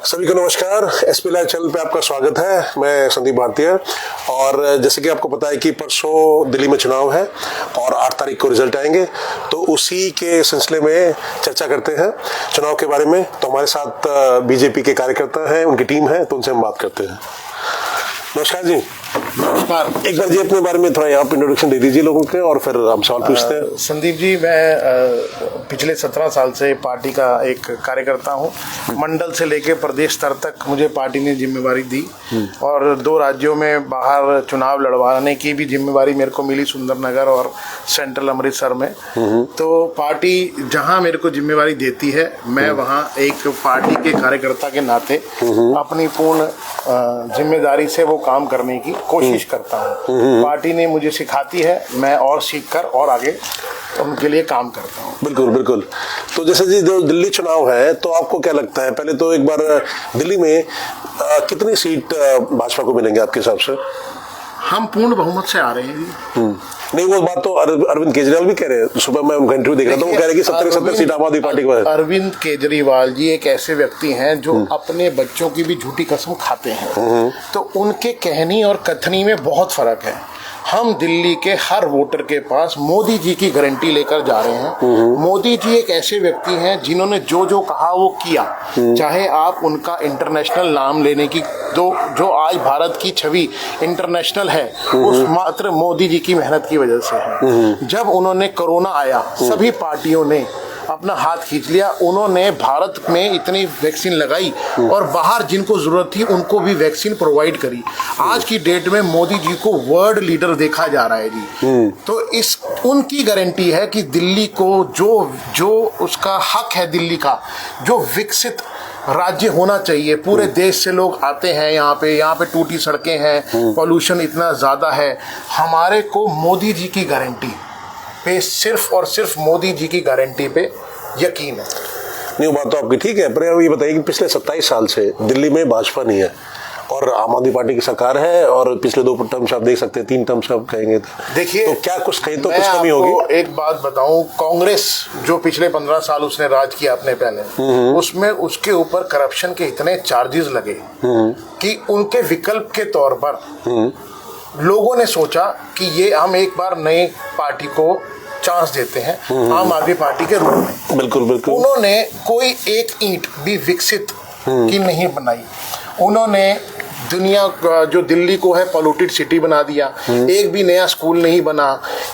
सभी को नमस्कार। एसपी लाइव चैनल पे आपका स्वागत है। मैं संदीप भारतीय। और जैसे कि आपको पता है कि परसों दिल्ली में चुनाव है और 8 तारीख को रिजल्ट आएंगे, तो उसी के सिलसिले में चर्चा करते हैं चुनाव के बारे में। तो हमारे साथ बीजेपी के कार्यकर्ता हैं, उनकी टीम है, तो उनसे हम बात करते हैं। नमस्कार जी। नमस्कार। एक बार जी अपने बारे में थोड़ा आप इंट्रोडक्शन दे दीजिए लोगों के, और फिर हम सवाल पूछते हैं। संदीप जी, मैं पिछले 17 साल से पार्टी का एक कार्यकर्ता हूं। मंडल से लेकर प्रदेश स्तर तक मुझे पार्टी ने जिम्मेवारी दी और 2 राज्यों में बाहर चुनाव लड़वाने की भी जिम्मेवारी मेरे को मिली, सुंदरनगर और सेंट्रल अमृतसर में। तो पार्टी जहां मेरे को जिम्मेवारी देती है, मैं वहां एक पार्टी के कार्यकर्ता के नाते अपनी पूर्ण जिम्मेदारी से वो काम करने की कोशिश करता हूँ। पार्टी ने मुझे सिखाती है, मैं और सीखकर और आगे उनके लिए काम करता हूँ। बिल्कुल बिल्कुल। तो जैसे जी जो दिल्ली चुनाव है, तो आपको क्या लगता है, पहले तो एक बार दिल्ली में कितनी सीट भाजपा को मिलेंगे आपके हिसाब से? हम पूर्ण बहुमत से आ रहे हैं। नहीं, वो बात तो अरविंद केजरीवाल भी कह रहे हैं। सुबह मैं उनका इंटरव्यू देख रहा था, वो कह रहे हैं कि 70 सीट आम आदमी पार्टी को है। अरविंद केजरीवाल जी एक ऐसे व्यक्ति हैं जो अपने बच्चों की भी झूठी कसम खाते हैं। तो उनके कहनी और कथनी में बहुत फर्क है। हम दिल्ली के हर वोटर के पास मोदी जी की गारंटी लेकर जा रहे हैं। मोदी जी एक ऐसे व्यक्ति हैं जिन्होंने जो जो कहा वो किया। चाहे आप उनका इंटरनेशनल नाम लेने की जो आज भारत की छवि इंटरनेशनल है, उस मात्र मोदी जी की मेहनत की वजह से है। जब उन्होंने कोरोना आया, सभी पार्टियों ने अपना हाथ खींच लिया। उन्होंने भारत में इतनी वैक्सीन लगाई और बाहर जिनको जरूरत थी उनको भी वैक्सीन प्रोवाइड करी। आज की डेट में मोदी जी को वर्ल्ड लीडर देखा जा रहा है जी। तो इस उनकी गारंटी है कि दिल्ली को जो उसका हक है, दिल्ली का जो विकसित राज्य होना चाहिए। पूरे देश से लोग आते हैं यहाँ पे टूटी सड़कें हैं, पॉल्यूशन इतना ज्यादा है। हमारे को मोदी जी की गारंटी पे, सिर्फ और सिर्फ मोदी जी की गारंटी पे यकीन है। नहीं, बात तो आपकी ठीक है, पर ये बताइए कि पिछले 27 साल से दिल्ली में भाजपा नहीं है और आम आदमी पार्टी की सरकार है, और पिछले 2 टर्म्स आप देख सकते हैं, 3 टर्म्स आप कहेंगे देखिए, तो क्या कुछ कहीं तो कुछ कमी होगी। एक बात बताऊं, कांग्रेस जो पिछले 15 साल उसने राज किया अपने पहले, उसमें उसके ऊपर करप्शन के इतने चार्जेस लगे कि उनके विकल्प के तौर पर लोगों ने सोचा कि ये हम एक बार नई पार्टी को चांस देते हैं, आम आदमी पार्टी के रूप में। बिल्कुल बिल्कुल। उन्होंने कोई एक ईंट भी विकसित की नहीं बनाई। उन्होंने दुनिया जो दिल्ली को है पॉल्यूटेड सिटी बना दिया। एक भी नया स्कूल नहीं बना।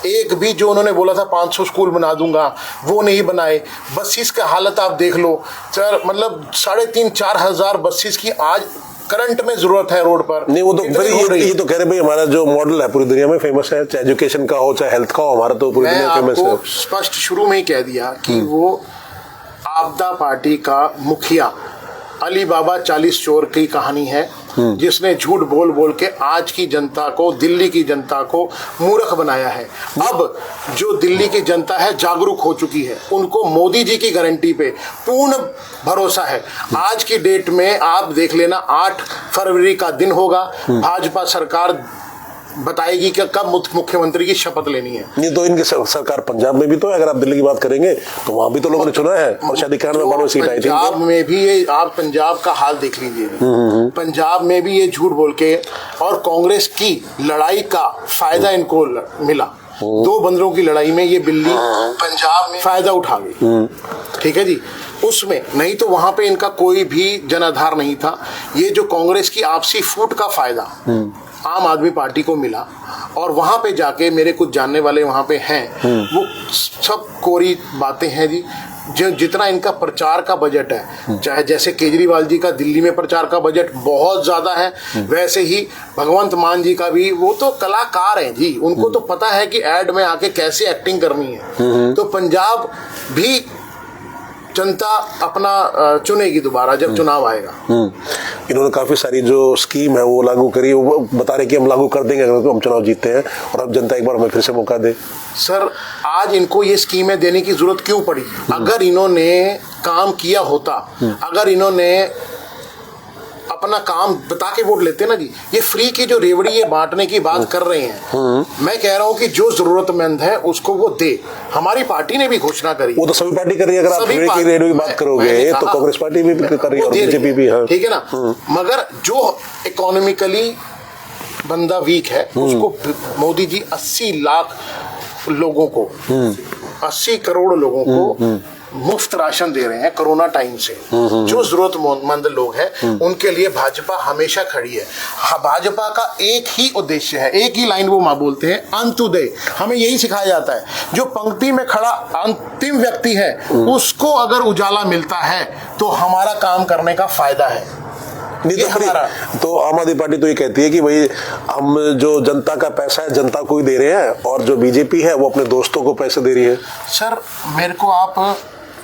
एक भी जो उन्होंने बोला था 500 स्कूल बना दूंगा, वो नहीं बनाए। बसेस का हालत आप देख लो सर, मतलब 3,500-4 हजार बसेस की आज करंट में जरूरत है रोड पर। नहीं, वो तो फिर ये तो कह रहे भाई हमारा जो मॉडल है पूरी दुनिया में फेमस है, चाहे एजुकेशन का हो चाहे हेल्थ का हो, हमारा तो पूरी दुनिया फेमस है। स्पष्ट शुरू में ही कह दिया कि वो आपदा पार्टी का मुखिया अली बाबा 40 चोर की कहानी है, जिसने झूठ बोल बोल के आज की जनता को, दिल्ली की जनता को मूर्ख बनाया है। अब जो दिल्ली की जनता है जागरूक हो चुकी है, उनको मोदी जी की गारंटी पे पूर्ण भरोसा है। आज की डेट में आप देख लेना, 8 फरवरी का दिन होगा, भाजपा सरकार बताएगी कि कब मुख्यमंत्री की शपथ लेनी है। नहीं तो इनकी सरकार पंजाब में भी तो है, अगर आप दिल्ली की बात करेंगे तो वहां भी तो लोगों ने चुना है और शायद 91 सीट आई थी। पंजाब में भी ये, आप पंजाब का हाल देख लीजिए। पंजाब में भी ये झूठ बोल के और कांग्रेस की लड़ाई का फायदा इनको मिला। 2 बंदरों की लड़ाई में ये बिल्ली पंजाब में फायदा उठा गई। ठीक है जी। उसमें नहीं तो वहां पे इनका कोई भी जनाधार नहीं था। ये जो कांग्रेस की आपसी फूट का फायदा आम आदमी पार्टी को मिला, और वहां पे जाके मेरे कुछ जानने वाले वहां पे हैं, वो सब कोरी बातें हैं जी। जो जितना इनका प्रचार का बजट है, चाहे जैसे केजरीवाल जी का दिल्ली में प्रचार का बजट बहुत ज्यादा है, वैसे ही भगवंत मान जी का भी। वो तो कलाकार हैं जी, उनको तो पता है कि एड में आके कैसे एक्टिंग करनी है। तो पंजाब भी जनता अपना चुनेगी दोबारा जब चुनाव आएगा। इन्होंने काफी सारी जो स्कीम है वो लागू करी, वो बता रहे कि हम लागू कर देंगे अगर हम चुनाव जीतते हैं, और अब जनता एक बार हमें फिर से मौका दे। सर, आज इनको ये स्कीमें देने की जरूरत क्यों पड़ी? अगर इन्होंने काम किया होता, अगर इन्होंने अपना काम बता के वोट लेते हैं ना जी। ये फ्री की जो रेवड़ी ये बांटने की बात कर रहे हैं, मैं कह रहा हूँ कि जो जरूरतमंद है उसको वो दे। हमारी पार्टी ने भी घोषणा करी, वो तो सभी पार्टी कर रही है। अगर आप फ्री की रेडियो की बात करोगे तो कांग्रेस पार्टी भी कर रही है और बीजेपी भी। हाँ, ठीक है ना। मगर जो इकोनॉमिकली बंदा वीक है उसको मोदी जी 80 लाख लोगों को, 80 करोड़ लोगों को मुफ्त राशन दे रहे हैं कोरोना टाइम से। जो जरूरतमंद लोग हैं उनके लिए भाजपा हमेशा खड़ी है। भाजपा का एक ही उद्देश्य है, एक ही लाइन वो मां बोलते हैं, अंत्योदय। हमें यही सिखाया जाता है, जो पंक्ति में खड़ा अंतिम व्यक्ति है उसको अगर उजाला मिलता है तो हमारा काम करने का फायदा है। नहीं तो आम आदमी पार्टी तो ये कहती है कि भाई हम जो जनता का पैसा है जनता को ही दे रहे हैं, और जो बीजेपी है वो अपने दोस्तों को पैसे दे रही है। सर मेरे को आप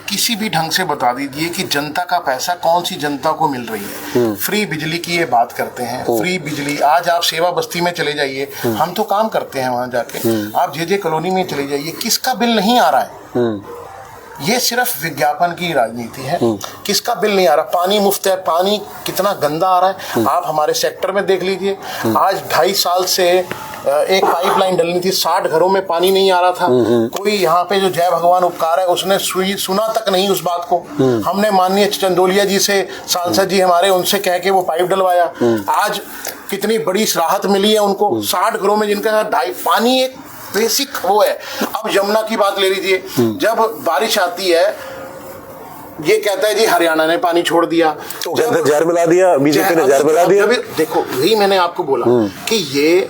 किसी भी ढंग से बता दीजिए कि जनता का पैसा कौन सी जनता को मिल रही है। फ्री बिजली की ये बात करते हैं, फ्री बिजली। आज आप सेवा बस्ती में चले जाइए, हम तो काम करते हैं वहां जाके, आप जे कॉलोनी में चले जाइए, किसका बिल नहीं आ रहा है? ये सिर्फ विज्ञापन की राजनीति है। किसका बिल नहीं आ रहा? पानी मुफ्त है, पानी कितना गंदा आ रहा है आप हमारे सेक्टर में देख लीजिए। आज 2.5 साल से एक पाइपलाइन डलनी थी, 60 घरों में पानी नहीं आ रहा था। कोई यहाँ पे जो जय भगवान उपकार है उसने सुना तक नहीं उस बात को। हमने माननीय चंदोलिया जी से, सांसद जी हमारे, उनसे कह के वो पाइप डलवाया। आज कितनी बड़ी राहत मिली है उनको। 60 घरों में जिनका पानी एक बेसिक वो है। अब यमुना की बात ले लीजिए, जब बारिश आती है ये कहता है जी हरियाणा ने पानी छोड़ दिया, तो जहर मिला दिया, बीजेपी ने जहर मिला दिया। देखो यही मैंने आपको बोला कि ये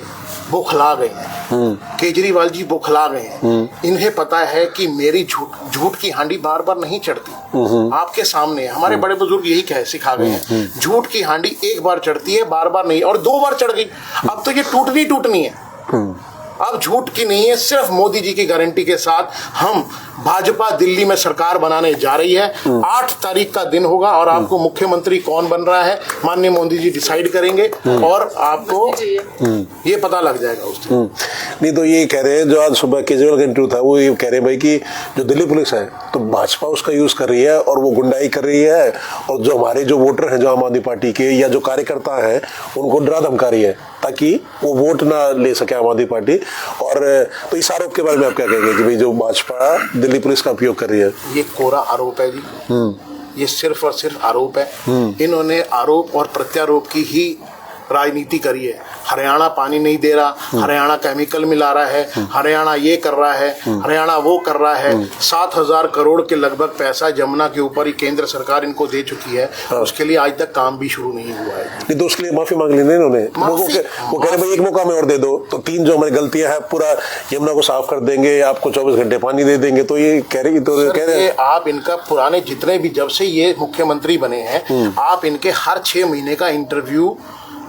बौखला गए हैं, केजरीवाल जी बौखला गए हैं। इन्हें पता है कि मेरी झूठ की हांडी बार बार नहीं चढ़ती। आपके सामने हमारे बड़े बुजुर्ग यही सिखा गए हैं, झूठ की हांडी एक बार चढ़ती है, बार बार नहीं। और 2 बार चढ़ गई, अब तो ये टूटनी है। अब झूठ की नहीं है, सिर्फ मोदी जी की गारंटी के साथ हम भाजपा दिल्ली में सरकार बनाने जा रही है। 8 तारीख का दिन होगा और आपको मुख्यमंत्री कौन बन रहा है माननीय मोदी जी डिसाइड करेंगे और आपको ये पता लग जाएगा उस दिन। नहीं तो ये कह रहे हैं, जो आज सुबह केजरीवाल का इंटरव्यू था वो ये कह रहे हैं भाई कि जो दिल्ली पुलिस है तो भाजपा उसका यूज कर रही है और वो गुंडाई कर रही है, और जो हमारे जो वोटर हैं जो आम आदमी पार्टी के या जो कार्यकर्ता हैं उनको डरा धमका रही है ताकि वो वोट ना ले सके आम आदमी पार्टी। और तो इस आरोप के बारे में आप क्या कहेंगे कि भाई जो भाजपा दिल्ली पुलिस का उपयोग कर रही है? ये कोरा आरोप है जी। ये सिर्फ और सिर्फ आरोप है। इन्होंने आरोप और प्रत्यारोप की ही राजनीति करी है। हरियाणा पानी नहीं दे रहा, हरियाणा केमिकल मिला रहा है, हरियाणा ये कर रहा है, हरियाणा वो कर रहा है। 7,000 करोड़ के लगभग पैसा यमुना के ऊपर ही केंद्र सरकार इनको दे चुकी है। उसके लिए आज तक काम भी शुरू नहीं हुआ है। नहीं तो उसके लिए माफी मांग लेने इन्होंने। वो कह रहे भाई एक मौका में और दे दो, तो 3 जो हमारी गलतियां हैं पूरा यमुना को साफ कर देंगे, आपको 24 घंटे पानी दे देंगे। तो ये कह रहे हैं आप इनका पुराने जितने भी, जब से ये मुख्यमंत्री बने हैं, आप इनके हर 6 महीने का इंटरव्यू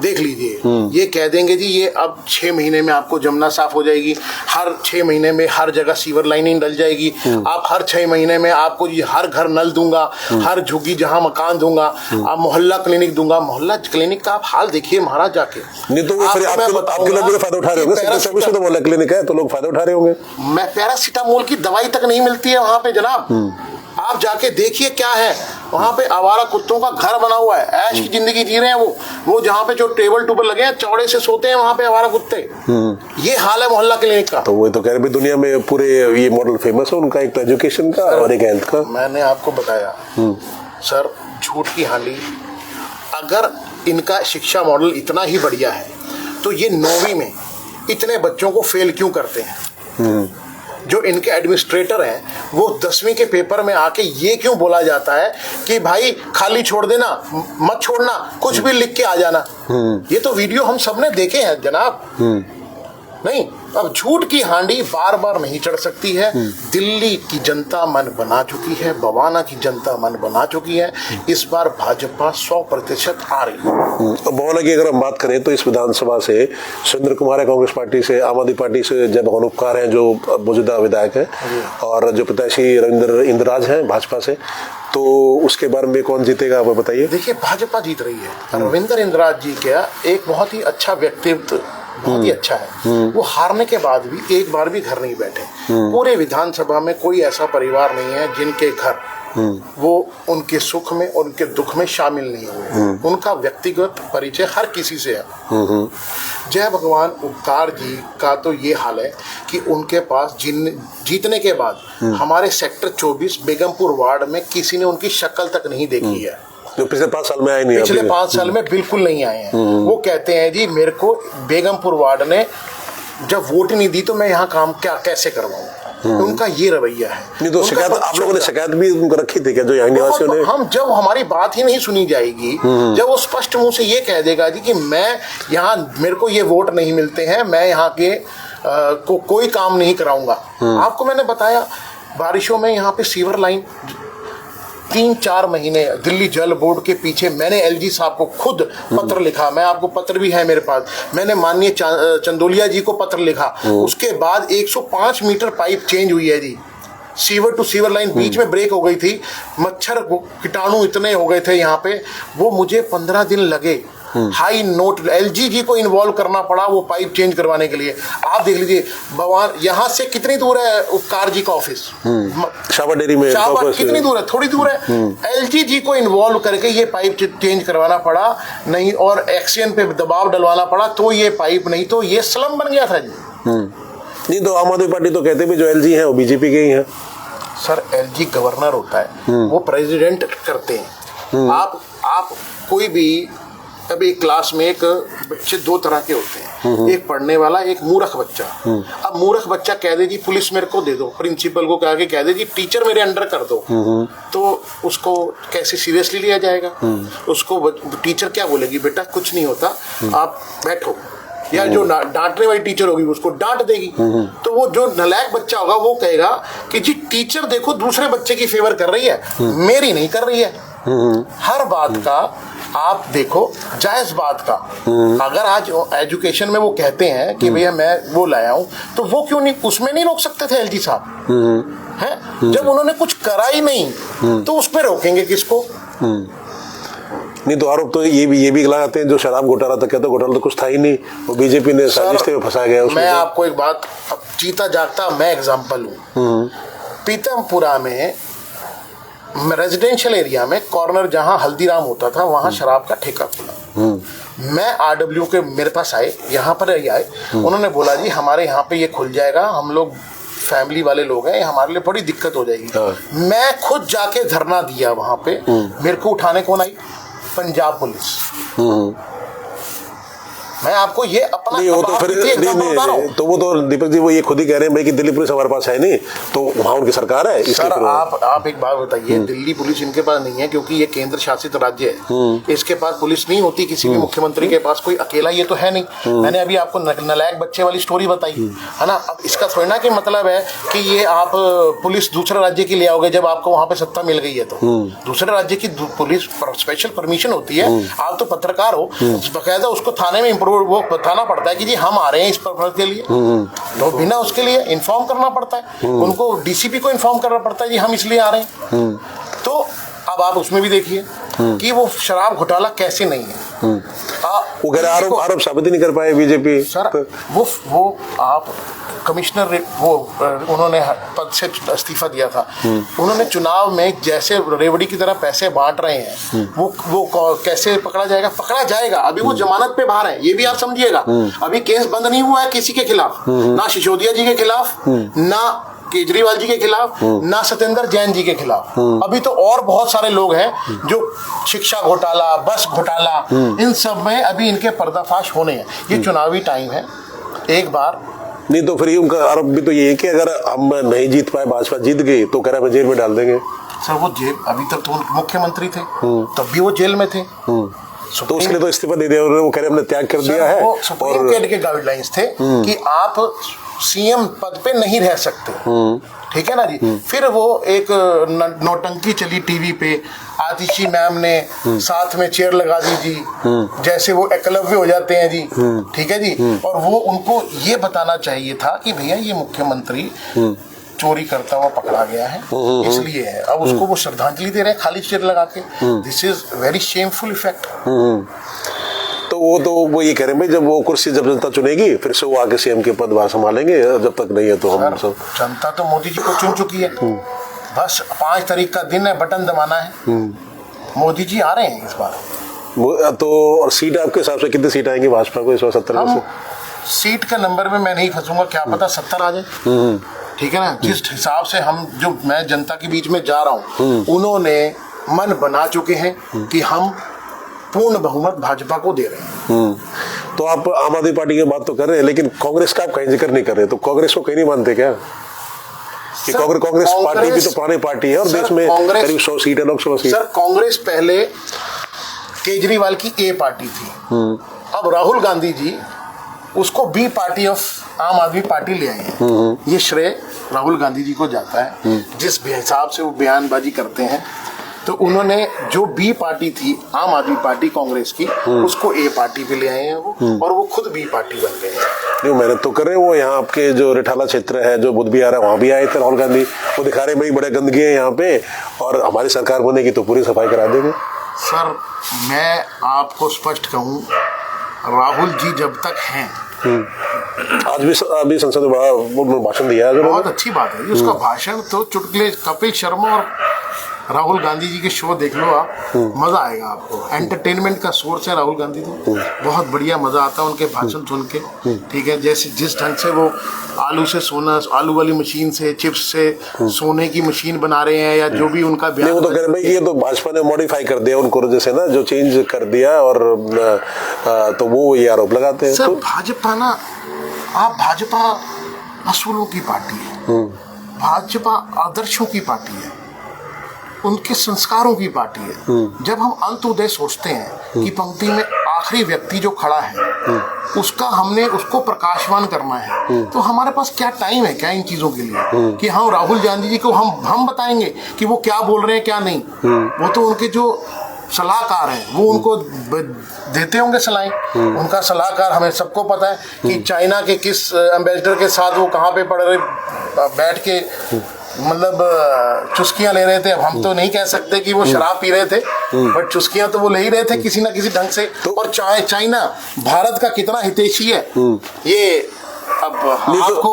देख लीजिए। ये कह देंगे जी ये अब 6 महीने में आपको जमुना साफ हो जाएगी, हर 6 महीने में हर जगह सीवर लाइनिंग डल जाएगी, आप हर 6 महीने में आपको ये हर घर नल दूंगा, हर झुग्गी जहां मकान दूंगा, आप मोहल्ला क्लिनिक दूंगा। मोहल्ला क्लिनिक का आप हाल देखिए महाराज जाके। नहीं तो फिर आपके लोग फायदा उठा रहे होंगे, तो मोहल्ला क्लिनिक है तो लोग फायदा उठा रहे होंगे। मैं पैरासीटामोल की दवाई तक नहीं मिलती है वहां पे जनाब। आप जाके देखिए क्या है वहां पे। आवारा कुत्तों का घर बना हुआ है, ऐश की जिंदगी जी रहे हैं वो जहां पे जो टेबल टूबल लगे हैं चौड़े से सोते हैं वहां पे आवारा कुत्ते। ये हाल है मोहल्ला क्लिनिक का। तो वो तो कह रहे दुनिया में पूरे ये मॉडल फेमस है उनका, एक तो एजुकेशन का और एक हेल्थ का। मैंने आपको बताया सर, झूठ की हांडी। अगर इनका शिक्षा मॉडल इतना ही बढ़िया है तो ये 9वीं में इतने बच्चों को फेल क्यों करते हैं? जो इनके एडमिनिस्ट्रेटर हैं वो 10वीं के पेपर में आके ये क्यों बोला जाता है कि भाई खाली छोड़ देना, मत छोड़ना, कुछ भी लिख के आ जाना। ये तो वीडियो हम सबने देखे हैं जनाब। नहीं, अब झूठ की हांडी बार बार नहीं चढ़ सकती है। दिल्ली की जनता मन बना चुकी है, बवाना की जनता मन बना चुकी है। इस बार भाजपा 100% आ रही है। बवाना की अगर हम बात करें तो इस विधानसभा से सुरेंद्र कुमार है कांग्रेस पार्टी से, आम आदमी पार्टी से जय भगवान उपकार हैं जो मौजूदा विधायक है, और जो प्रत्याशी रविंद्र इंद्राज हैं भाजपा से। तो उसके बारे में कौन जीतेगा आप बताइए? देखिए भाजपा जीत रही है। रविंद्र इंद्राज जी का एक बहुत ही अच्छा व्यक्तित्व, बहुत ही अच्छा है। वो हारने के बाद भी एक बार भी घर नहीं बैठे। पूरे विधानसभा में कोई ऐसा परिवार नहीं है जिनके घर वो उनके सुख में और उनके दुख में शामिल नहीं हुए। उनका व्यक्तिगत परिचय हर किसी से है। जय भगवान उपकार जी का तो ये हाल है कि उनके पास जीतने के बाद हमारे सेक्टर 24 बेगमपुर वार्ड में किसी ने उनकी शक्ल तक नहीं देखी है। जो पिछले 5 साल में आए नहीं, पिछले 5 साल में बिल्कुल नहीं आए हैं। वो कहते हैं जी मेरे को बेगमपुर वार्ड ने जब वोट नहीं दी तो मैं यहाँ काम कैसे करवाऊँ। उनका ये रवैया है। नहीं तो शिकायत आप लोगों ने शिकायत भी उनको रखी थी क्या, जो यहाँ निवासियों ने? हम जब हमारी बात ही नहीं सुनी जाएगी, जब वो स्पष्ट मुंह से ये कह देगा जी कि मैं यहाँ मेरे को ये वोट नहीं मिलते हैं, मैं यहाँ के कोई काम नहीं कराऊंगा। आपको मैंने बताया बारिशों में यहाँ पे सीवर लाइन 3-4 महीने दिल्ली जल बोर्ड के पीछे मैंने एलजी साहब को खुद पत्र लिखा। मैं आपको पत्र भी है मेरे पास। मैंने माननीय चंदोलिया जी को पत्र लिखा। उसके बाद 105 मीटर पाइप चेंज हुई है जी। सीवर टू सीवर लाइन बीच में ब्रेक हो गई थी। मच्छर कीटाणु इतने हो गए थे यहाँ पे, वो मुझे 15 दिन लगे। हाई नोट एलजी जी को इन्वॉल्व करना पड़ा वो पाइप चेंज करवाने के लिए। आप देख लीजिए भगवान यहाँ से कितनी दूर है उपकार जी का ऑफिस, शाबा डेयरी में कितनी दूर है, थोड़ी दूर है। एलजी जी को इन्वॉल्व करके ये पाइप चेंज करवाना पड़ा, नहीं और एक्सियन पे दबाव डलवाना पड़ा तो ये पाइप, नहीं तो ये स्लम बन गया था जी। नहीं तो आम आदमी पार्टी तो कहते भी जो एलजी है वो बीजेपी के ही है। सर एलजी गवर्नर होता है, वो प्रेसिडेंट करते हैं। आप कोई भी अब एक क्लास में एक बच्चे 2 तरह के होते हैं, एक पढ़ने वाला, एक मूर्ख बच्चा। अब मूर्ख बच्चा कह दे जी पुलिस मेरे को दे दो, प्रिंसिपल को कह के कह दे जी टीचर मेरे अंडर कर दो, तो उसको कैसे सीरियसली लिया जाएगा? उसको टीचर क्या बोलेगी, बेटा कुछ नहीं होता आप बैठो, या जो डांटने वाली टीचर होगी उसको डांट देगी। तो वो जो नालायक बच्चा होगा वो कहेगा कि जी टीचर देखो दूसरे बच्चे की फेवर कर रही है, मेरी नहीं कर रही है। हर बात का आप देखो जायज बात का। अगर आज एजुकेशन में वो कहते हैं कि भैया मैं वो लाया हूं, तो वो क्यों नहीं उसमें नहीं रोक सकते थे एलजी साहब? हैं जब उन्होंने कुछ करा ही नहीं तो उस पर रोकेंगे किसको? नहीं तो आरोप तो ये भी लगाते हैं जो शराब घोटाला था, कहते घोटाला तो कुछ था ही नहीं, वो बीजेपी ने साजिश में फंसा गया उसमें। मैं आपको एक बात, अब जीता जागता मैं एग्जांपल हूँ। पीतमपुरा में रेजिडेंशियल एरिया में कॉर्नर जहां हल्दीराम होता था वहां शराब का ठेका खुला। मैं आरडब्ल्यू के मेरे पास आए, यहाँ पर आए, उन्होंने बोला जी हमारे यहाँ पे ये खुल जाएगा, हम लोग फैमिली वाले लोग हैं, हमारे लिए बड़ी दिक्कत हो जाएगी। मैं खुद जाके धरना दिया वहां पे। मेरे को उठाने कौन आई? पंजाब पुलिस। मैं आपको ये अपना नहीं वो तो फिर नहीं, तो वो तो दीपक जी वो ये खुद ही कह रहे हैं भाई कि दिल्ली पुलिस हमारे पास है नहीं, तो वहाँ उनकी सरकार है। सर आप एक बात बताइए, दिल्ली पुलिस इनके पास नहीं है क्योंकि ये केंद्र शासित राज्य है, इसके पास पुलिस नहीं होती किसी भी मुख्यमंत्री के पास कोई अकेला ये तो है नहीं। मैंने अभी आपको नालायक बच्चे वाली स्टोरी बताई है ना। अब इसका थोड़ी ना कि मतलब है कि ये आप पुलिस दूसरे राज्य की ले आओगे जब आपको वहाँ पे सत्ता मिल गई है तो। दूसरे राज्य की पुलिस स्पेशल परमिशन होती है। आप तो पत्रकार हो, बकायदा उसको थाने में वो बताना पड़ता है कि जी हम आ रहे हैं इस पर्पज के लिए, तो बिना उसके लिए इन्फॉर्म करना पड़ता है। उनको डीसीपी को इन्फॉर्म करना पड़ता है जी हम इसलिए आ रहे हैं। तो अब आप उसमें भी देखिए कि वो शराब घोटाला कैसे नहीं है। वो कह रहे आरोप साबित नहीं कर पाए बीजेपी। सर वो आप कमिश्नर वो उन्होंने पद से इस्तीफा दिया था। उन्होंने चुनाव में जैसे रेवड़ी की तरह पैसे बांट रहे हैं, वो कैसे पकड़ा जाएगा? पकड़ा जाएगा। अभी वो जमानत पे बाहर है, ये भी आप समझिएगा। अभी केस बंद नहीं हुआ है किसी के खिलाफ, ना सिसोदिया जी के खिलाफ, ना केजरीवाल जी के खिलाफ, ना सत्येंद्र जैन जी के खिलाफ। अभी तो और बहुत सारे लोग हैं जो शिक्षा घोटाला, बस घोटाला, इन सब में अभी इनके पर्दाफाश होने हैं। ये चुनावी टाइम है, एक बार नहीं तो फिर उनका आरोप भी तो ये है कि अगर हम नहीं जीत पाए, भाजपा जीत गई तो कह रहे हैं जेल में डाल देंगे। सर वो जेल अभी तक तो मुख्यमंत्री थे, तब भी वो जेल में थे। तो उसके लिए तो इस्तीफा दे दिया, वो कह रहे हमने त्याग कर दिया है। सुप्रीम कोर्ट के गाइडलाइंस थे कि आप सीएम पद पे नहीं रह सकते, ठीक है ना जी। फिर वो एक नौटंकी चली टीवी पे, आतिशी मैम ने साथ में चेयर लगा दी जी, जैसे वो एकलव्य हो जाते हैं जी, ठीक है जी। और वो उनको ये बताना चाहिए था कि भैया ये मुख्यमंत्री चोरी करता हुआ पकड़ा गया है, इसलिए है। अब उसको वो श्रद्धांजलि दे रहे हैं खाली चेयर लगा के। This is very shameful effect. तो वो ये कह रहे हैं भाई जब वो कुर्सी जब जनता चुनेगी फिर से वो आके सीएम के पदभार संभालेंगे, जब तक नहीं है तो हम सब। जनता तो मोदी जी को चुन चुकी है, बस 5 तारीख का दिन है, बटन दबाना है। मोदी जी आ रहे हैं इस बार। तो और सीट आपके हिसाब से कितनी सीट आएंगी भाजपा को इस बार 70 में से? सीट का नंबर में मैं नहीं फंसूंगा, क्या पता 70 आ जाए। ठीक है ना, जिस हिसाब से मैं जनता के बीच में जा रहा हूँ, उन्होंने मन बना चुके हैं कि हम पूर्ण बहुमत भाजपा को दे रहे हैं। तो आप आम आदमी पार्टी की बात तो कर रहे हैं, लेकिन कांग्रेस का आप कहीं जिक्र नहीं कर रहे, तो कांग्रेस को कहीं नहीं मानते क्या? कि कांग्रेस पार्टी भी तो पुरानी पार्टी है और देश में करीब 100 सीट है, लोकसभा सीट। सर, कांग्रेस पहले केजरीवाल की ए पार्टी थी। अब राहुल गांधी जी उसको बी पार्टी ऑफ आम आदमी पार्टी ले आए हैं। ये श्रेय राहुल गांधी जी को जाता है। जिस हिसाब से वो बयानबाजी करते हैं, तो उन्होंने जो बी पार्टी थी आम आदमी पार्टी कांग्रेस की, उसको ए पार्टी पे ले आए हैं वो, और वो खुद बी पार्टी बन गए हैं। नहीं, मेहनत तो कर रहे हैं वो। यहाँ आपके जो रिठाला क्षेत्र है, जो बुध बिहार है, वहाँ भी आए थे राहुल गांधी। वो दिखा रहे भाई बड़े गंदगी है यहाँ पे, और हमारी सरकार बनेगी तो पूरी सफाई करा देंगे। सर, मैं आपको स्पष्ट कहूँ, राहुल जी जब तक हैं, आज भी अभी संसद में बड़ा भाषण दिया है, बहुत अच्छी बात है। उसका भाषण तो चुटकुले, कपिल शर्मा और राहुल गांधी जी के शो देख लो आप, मजा आएगा आपको। एंटरटेनमेंट का सोर्स है राहुल गांधी जी, बहुत बढ़िया मजा आता है उनके भाषण सुन के। ठीक है, जैसे जिस ढंग से वो आलू से सोना, आलू वाली मशीन से, चिप्स से सोने की मशीन बना रहे हैं, या जो भी उनका नहीं, वो तो कह रहे भाई ये तो भाजपा ने मॉडिफाई कर दिया उनको, जैसे ना जो चेंज कर दिया, और तो वो ये आरोप लगाते हैं। सर, तो भाजपा ना, आप भाजपा असूलों की पार्टी है, भाजपा आदर्शों की पार्टी है, उनके संस्कारों की पार्टी है। जब हम अंत्योदय सोचते हैं कि पंक्ति में आखिरी व्यक्ति जो खड़ा है, हमने उसको प्रकाशवान करना है, तो हमारे पास क्या टाइम है क्या इन चीजों के लिए कि हम राहुल गांधी जी को हम बताएंगे कि वो क्या बोल रहे हैं क्या नहीं? वो तो उनके जो सलाहकार हैं वो उनको देते होंगे सलाहें। उनका सलाहकार हमें सबको पता है कि चाइना के किस एम्बेसडर के साथ वो कहाँ पे पड़ रहे, बैठ के मतलब चुस्कियां ले रहे थे। अब हम तो नहीं कह सकते कि वो शराब पी रहे थे, बट चुस्कियां तो वो ले ही रहे थे किसी ना किसी ढंग से। और चाइना भारत का कितना हितैषी है, ये अब आपको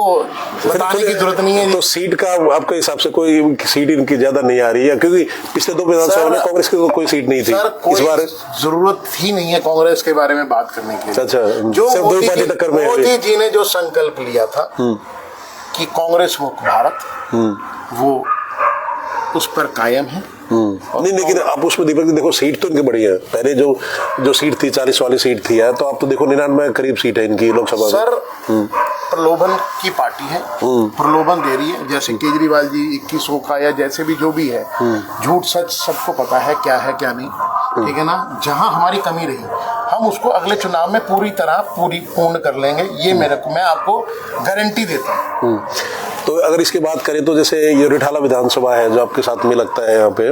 बताने की जरूरत नहीं है। तो सीट का आपके हिसाब से कोई सीट इनकी ज्यादा नहीं आ रही है, क्योंकि पिछले 2 विधानसभा में कांग्रेस की कोई सीट नहीं थी। इस बार जरूरत ही नहीं है कांग्रेस के बारे में बात करने की। अच्छा, जो मोदी जी ने जो संकल्प लिया था कि कांग्रेस मुक्त भारत, वो उस पर कायम है। नहीं, लेकिन आप उसमें दीपक जी देखो, सीट तो इनकी बड़ी है। पहले जो सीट थी 40 वाली सीट थी है, तो आप तो देखो 99 करीब सीट है इनकी लोकसभा में। सर, प्रलोभन की पार्टी है, प्रलोभन दे रही है। जैसे केजरीवाल जी 2100 का, या जैसे भी जो भी है, झूठ सच सबको पता है क्या नहीं। ठीक है ना, जहां हमारी कमी रही हम उसको अगले चुनाव में पूरी तरह पूर्ण कर लेंगे, ये मैं आपको गारंटी देता हूँ। तो अगर इसकी बात करें तो जैसे ये रिठाला विधानसभा है जो आपके साथ में लगता है यहाँ पे,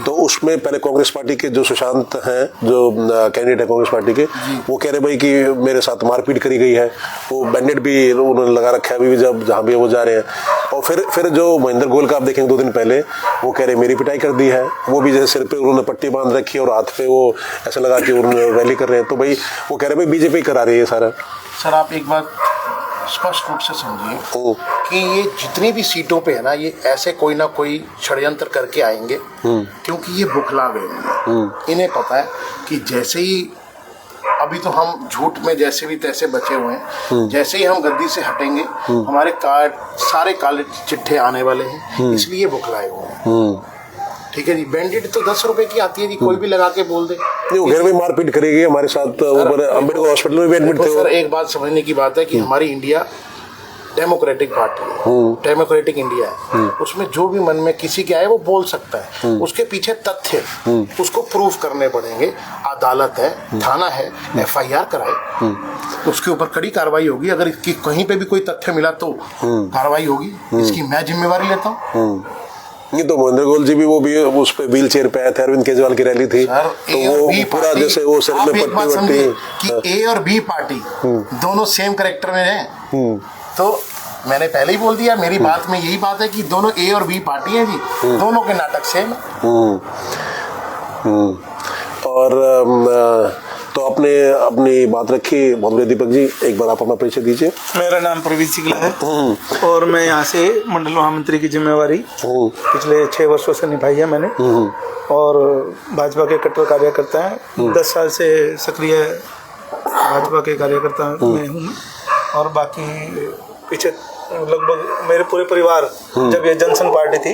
तो उसमें पहले कांग्रेस पार्टी के जो सुशांत हैं, जो कैंडिडेट है कांग्रेस पार्टी के, वो कह रहे भाई कि मेरे साथ मारपीट करी गई है। वो बैंडेड भी उन्होंने लगा रखा है अभी भी जहाँ भी वो जा रहे हैं। और फिर जो महेंद्र गोयल का आप देखेंगे 2 दिन पहले, वो कह रहे मेरी पिटाई कर दी है। वो भी जैसे सिर पे उन्होंने पट्टी बांध रखी है और हाथ पे वो ऐसा लगा कि उन्होंने रैली कर रहे हैं। तो भाई वो कह रहे भाई बीजेपी करा रही है सारा। सर, आप एक बात स्पष्ट रूप से समझिए कि ये जितनी भी सीटों पे है ना, ये ऐसे कोई ना कोई षड्यंत्र करके आएंगे, क्योंकि ये बुखला गए हैं। इन्हें पता है कि जैसे ही अभी तो हम झूठ में जैसे भी तैसे बचे हुए हैं, जैसे ही हम गद्दी से हटेंगे हमारे सारे काले चिट्ठे आने वाले हैं, इसलिए बुखलाए हुए हैं। ठीक है जी, बैंडेड तो 10 रुपए की आती है जी, कोई भी लगा के बोल दे। वो घर में मारपीट करेगी हमारे साथ। अम्बेडकर हॉस्पिटल में भी एडमिट थे। सर, एक बात समझने की बात है कि हमारी इंडिया डेमोक्रेटिक पार्टी है, डेमोक्रेटिक इंडिया है। उसमें जो भी मन में किसी के आए वो बोल सकता है। उसके पीछे तथ्य उसको प्रूफ करने पड़ेंगे। अदालत है, थाना है, FIR कराए तो उसके ऊपर कड़ी कार्रवाई होगी। अगर इसकी कहीं पे भी कोई तथ्य मिला तो कार्रवाई होगी, इसकी मैं जिम्मेवारी लेता हूँ। ये तो महेंद्र गोयल जी भी वो भी उस पे व्हील चेयर पे आए थे, अरविंद केजरीवाल की रैली थी, तो वो पूरा जैसे वो सिर में पट्टी कि A और B पार्टी दोनों सेम कैरेक्टर में हैं। तो मैंने पहले ही बोल दिया, मेरी बात में यही बात है कि दोनों A और B पार्टी हैं जी, दोनों के नाटक सेम है। और तो आपने अपनी बात रखी बहुत बढ़िया। दीपक जी, एक बार आप अपना परिचय दीजिए। मेरा नाम प्रवीण सिंगला है और मैं यहाँ से मंडल महामंत्री की जिम्मेवारी पिछले 6 वर्षों से निभाई है मैंने और भाजपा के कट्टर कार्यकर्ता हैं। 10 साल से सक्रिय भाजपा के कार्यकर्ता में हूँ और बाकी पीछे लगभग मेरे पूरे परिवार जब ये जनसंघ पार्टी थी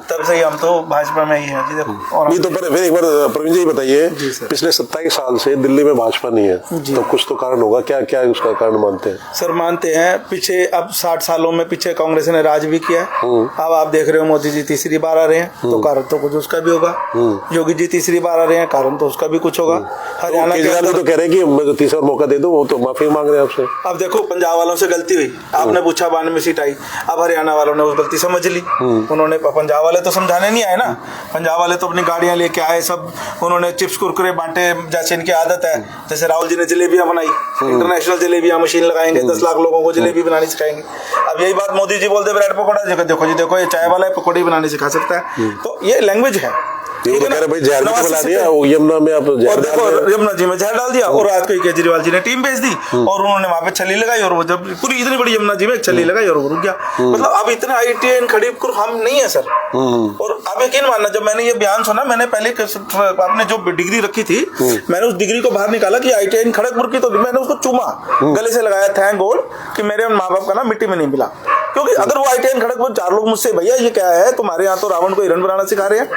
तब से ही हम तो भाजपा में ही हैं जी। और नहीं तो फिर एक बार प्रवीण जी बताइए, पिछले 27 साल से दिल्ली में भाजपा नहीं है तो कुछ तो कारण होगा, क्या क्या उसका कारण मानते हैं? सर मानते हैं पीछे अब 60 सालों में पीछे कांग्रेस ने राज भी किया है। अब आप देख रहे हो मोदी जी तीसरी बार आ रहे हैं तो कारण तो कुछ उसका भी होगा। योगी जी तीसरी बार आ रहे हैं, कारण तो उसका भी कुछ होगा। हरियाणा के तो कह रहे हैं कि मैं जो तीसरा मौका दे दूं, वो तो माफी मांग रहे हैं आपसे। अब देखो पंजाब वालों से गलती हुई, आपने पूछा 92 सीट आई, अब हरियाणा वालों ने उस गलती समझ ली। उन्होंने पंजाब वाले तो समझाने नहीं आए ना, पंजाब वाले तो अपनी गाड़ियां लेके आए, सब उन्होंने चिप्स कुरकुरे बांटे जैसे इनकी आदत है। जैसे राहुल जी ने जलेबियां बनाई, इंटरनेशनल जलेबियां मशीन लगाएंगे, 10 लाख लोगों को जलेबी बनानी सिखाएंगे। अब यही बात मोदी जी बोलते ब्रेड पकौड़ा, देखो जी देखो ये चाय वाला है पकौड़ी बनानी सिखा सकता है। तो ये लैंग्वेज है। ये तो कह रहे भाई जहर भी बना दिया, वो यमुना में आप और देखो यमुना जी में जहर डाल दिया और रात को ही केजरीवाल जी ने टीम भेज दी और उन्होंने वहां पे छली लगाई और वो जब पूरी इतनी बड़ी यमुना जी में छली लगाई और वो रुक गया। मतलब अब इतने IITN खड़ीपुर हम नहीं है सर। और अब यकीन मानना, जब मैंने ये बयान सुना, मैंने पहले आपने जो डिग्री रखी थी मैंने उस डिग्री को बाहर निकाला कि IITN खड़गपुर की, तो मैंने उसको चूमा, गले से लगाया थैंक गॉड कि मेरे माँ बाप का ना मिट्टी में नहीं मिला। क्योंकि अगर वो IITN खड़गपुर 4 लोग मुझसे भैया ये क्या है तुम्हारे यहाँ तो रावण को हिरण बनाना सिखा रहे हैं,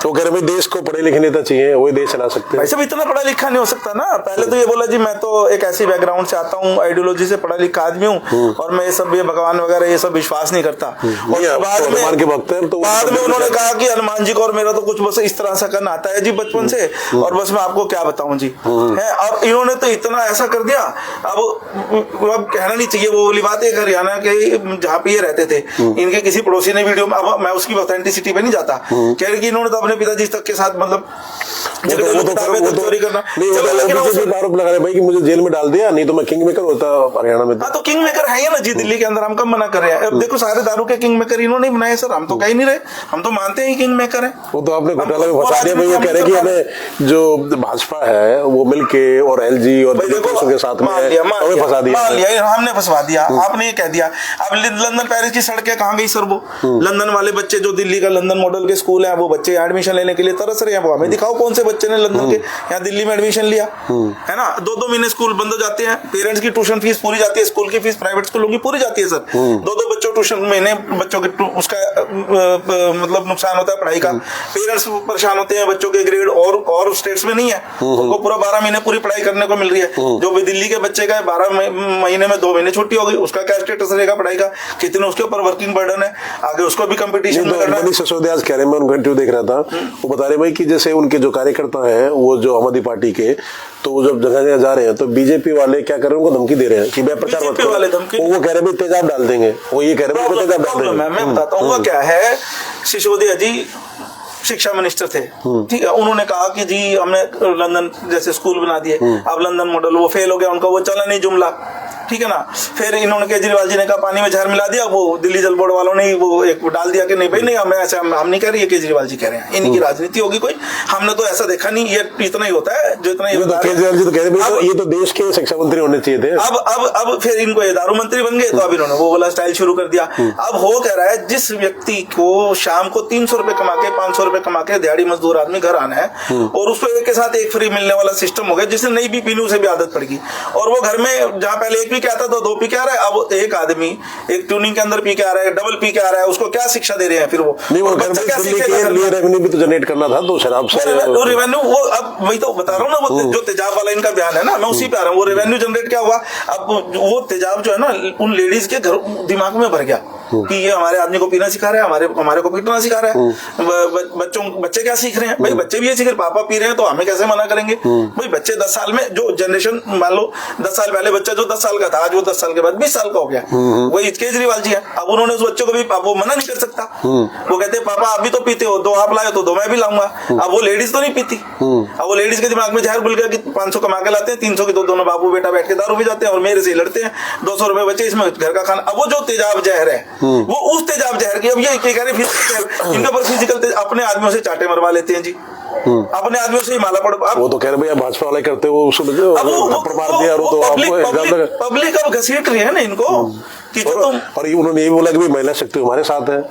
तो कह रहे भाई देश को पढ़े लिखे नेता चाहिए, वही देश चला सकते हैं। वैसे भी इतना पढ़ा लिखा नहीं हो सकता ना। पहले तो ये बोला जी मैं तो एक ऐसी बैकग्राउंड से आता हूँ, आइडियोलॉजी से पढ़ा लिखा आदमी हूँ और मैं ये सब ये भगवान वगैरह ये सब विश्वास नहीं करता। और बाद में उन्होंने कहा कि हनुमान जी को और मेरा तो कुछ बस इस तरह से करना आता है जी बचपन से, और बस मैं आपको क्या बताऊं जी है। और इन्होंने तो इतना ऐसा कर दिया, अब कहना नहीं चाहिए वो वाली बात है। हरियाणा के जहाँ पे ये रहते थे, इनके किसी पड़ोसी ने वीडियो में, अब मैं उसकी ऑथेंटिसिटी पे नहीं जाता, कह रही कि इन्होंने तो अपने पिताजी तक के साथ मतलब चोरी करना आरोप लगा रहे भाई कि मुझे जेल में डाल दिया, नहीं तो मैं किंग मेकर होता हरियाणा में। तो किंग मेकर है ना जी दिल्ली के अंदर, हम कब मना कर रहे हैं? अब देखो सारे दारू के किंग मेकर इन्होंने बनाए सर, हम तो कह ही नहीं रहे, हम तो मानते हैं किंग मेकर है। वो तो आपने घोटाला में फंसा दिया भाई। वो कह रहे कि हमें जो भाजपा है वो मिलके और LG और के साथ में हमें फंसा दिया, हमने फंसवा दिया, आपने ये कह दिया। अब लंदन पेरिस की सड़कें कहाँ गई सर? वो लंदन वाले बच्चे जो दिल्ली का लंदन मॉडल के स्कूल है, वो बच्चे एडमिशन लेने के लिए तरस रहे हैं, वो हमें दिखाओ कौन से बच्चे ने लंदन के यहाँ दिल्ली में एडमिशन लिया है ना। 2-2 महीने स्कूल बंद हो जाते हैं, पेरेंट्स की ट्यूशन फीस पूरी जाती है, स्कूल की फीस प्राइवेट स्कूलों की पूरी जाती है सर। 2-2 बच्चों ट्यूशन महीने बच्चों के उसका मतलब नुकसान होता है पढ़ाई का। पेरेंट्स परेशान होते हैं, बच्चों के ग्रेड और स्टेट्स में नहीं है, उनको पूरा 12 महीने पूरी पढ़ाई करने को मिल रही है। जो भी दिल्ली के बच्चे का 12 महीने में 2 महीने छुट्टी हो गई, उसका क्या स्टेटस रहेगा पढ़ाई का? कितने उसके ऊपर वर्किंग बर्डन है, आगे उसको भी कंपटीशन में करना है। सिसोदिया आज कह रहे, मैं उनका इंटरव्यू देख रहा था, वो बता रहे भाई कि जैसे उनके जो कार्यकर्ता हैं वो जो आम आदमी पार्टी के, तो वो जब जगह जगह जा रहे हैं तो बीजेपी वाले क्या कर रहे हैं, उनको धमकी दे रहे हैं कि मैं प्रचार मत करो। वो कह रहे हैं तेजाब डाल देंगे, वो ये कह रहे हैं तेजाब डाल देंगे। मैं बताता हूँ क्या है। सिसोदिया जी शिक्षा मिनिस्टर थे, ठीक है, उन्होंने कहा कि जी हमने लंदन जैसे स्कूल बना दिए, अब लंदन मॉडल वो फेल हो गया, उनका वो चला नहीं जुमला, ठीक है ना। फिर इन्होंने केजरीवाल जी ने कहा पानी में जहर मिला दिया, वो दिल्ली जल बोर्ड वालों ने वो एक डाल दिया कि नहीं भाई नहीं, हमें ऐसे हम नहीं कह रहे, ये केजरीवाल जी कह रहे हैं, इनकी राजनीति होगी कोई, हमने तो ऐसा देखा नहीं, ये इतना ही होता है जो इतना। केजरीवाल जी तो कह रहे ये तो देश के शिक्षा मंत्री होने चाहिए थे। अब फिर इनको ये दारू मंत्री बन गए, तो अब इन्होंने वो वाला स्टाइल शुरू कर दिया। अब हो कह रहा है जिस व्यक्ति को शाम को 300 रुपए कमा के 500 रुपए कमा के दिहाड़ी मजदूर आदमी घर आना है और उसको एक के साथ एक फ्री मिलने वाला सिस्टम हो गया, जिससे नहीं भी पीने उसे भी आदत पड़ गई, और वो घर में जहाँ पहले एक पी के आता था 2 पी के आ रहा है, अब एक आदमी एक ट्यूनिंग के अंदर पी के आ रहा है, डबल पी के आ रहा है, उसको क्या शिक्षा दे रहे हैं? फिर वो रेवेन्यू भी तो जनरेट करना था, तो शराब से रेवेन्यू वो, अब वही तो बता रहा हूँ ना, वो जो तेजाब वाला इनका बयान है ना, मैं उसी पे आ रहा हूँ। वो रेवेन्यू जनरेट क्या हुआ? अब वो तेजाब जो है ना उन लेडीज के घर दिमाग में भर गया कि ये हमारे आदमी को पीना सिखा रहा है, हमारे को पीटना सिखा रहा है। बच्चे क्या सीख रहे हैं भाई? बच्चे भी ये सीख रहे, पापा पी रहे हैं तो हमें कैसे मना करेंगे भाई? बच्चे 10 साल में जो जनरेशन, मान लो 10 साल पहले बच्चा जो 10 साल का था, आज वो 10 साल के बाद 20 साल का हो गया, वही केजरीवाल जी है। अब उन्होंने उस बच्चे को भी, अब वो मना नहीं कर सकता, वो कहते पापा आप भी तो पीते हो, 2 आप लाए तो 2 मैं भी लाऊंगा। अब वो लेडीज तो नहीं पीती, अब वो लेडीज के दिमाग में जहर घुल गया कि 500 कमा के लाते हैं, 300 की तो दोनों बाबू बेटा बैठ के दारू भी जाते हैं और मेरे से लड़ते हैं, 200 रुपए बचे इसमें घर का खाना। अब वो जो तेजाब जहर है वो उस तेजाब जहर की, अब ये कह रहे इनके ऊपर फिजिकल अपने आदमियों से चाटे मरवा लेते हैं जी। अपने आदमियों से ही माला पड़। वो तो कह रहे भैया भाजपा वाले करते हो प्रमाण दिया, तो पब्लिक अब घसीट रही है ना इनको कि जो तुम। और उन्होंने ये बोला कि भाई महिला शक्ति हमारे साथ है,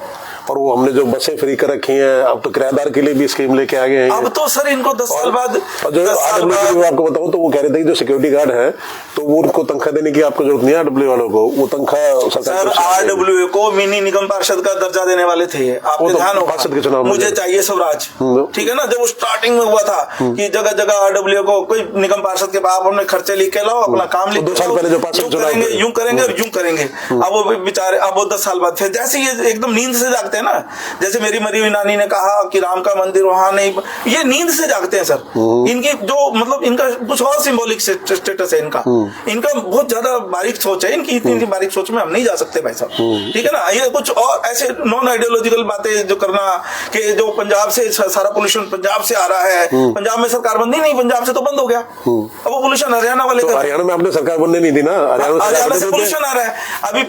और वो हमने जो बसें फ्री कर रखी हैं, अब तो किराएदार के लिए भी स्कीम लेके आ गए हैं। अब तो सर इनको 10 साल बाद, और जो आरडब्ल्यू आपको बताऊं तो वो कह रहे थे कि जो सिक्योरिटी गार्ड है तो वो उनको तनख्वाह देने की आपको जरूरत नहीं है, आरडब्ल्यू वालों को वो तनख्वाह सर आरडब्ल्यू को मिनी निगम पार्षद का दर्जा देने वाले थे, आपको ध्यान होगा। मुझे चाहिए स्वराज, ठीक है ना, जब वो स्टार्टिंग में हुआ था कि जगह जगह आरडब्ल्यू को कोई निगम पार्षद के बाद अपने खर्चे लिख के लाओ, अपना काम लिख 2 साल पहले जो पार्षद करेंगे, यूं करेंगे और यूं करेंगे। अब वो बेचारे, अब वो 10 साल बाद फिर जैसे ये एकदम नींद से जागते हैं ना, जैसे मेरी मरी हुई नानी ने कहा कि राम का मंदिर वहां नहीं, ये नींद से जागते हैं सर। इनकी जो मतलब इनका कुछ और सिंबॉलिक स्टेटस है इनका बहुत ज्यादा बारीक सोच है इनकी। इतनी बारीक सोच में हम नहीं जा सकते भाई साहब, ठीक है ना। ये कुछ और ऐसे नॉन आइडियोलॉजिकल बातें जो करना कि जो पंजाब से सारा पोल्यूशन पंजाब से आ रहा है, पंजाब में सरकार बंदी नहीं, पंजाब से तो बंद हो गया, अब वो पोल्यूशन हरियाणा वाले तो हरियाणा में आपने सरकार बनने नहीं दी ना, हरियाणा से पोल्यूशन आ रहा है। अभी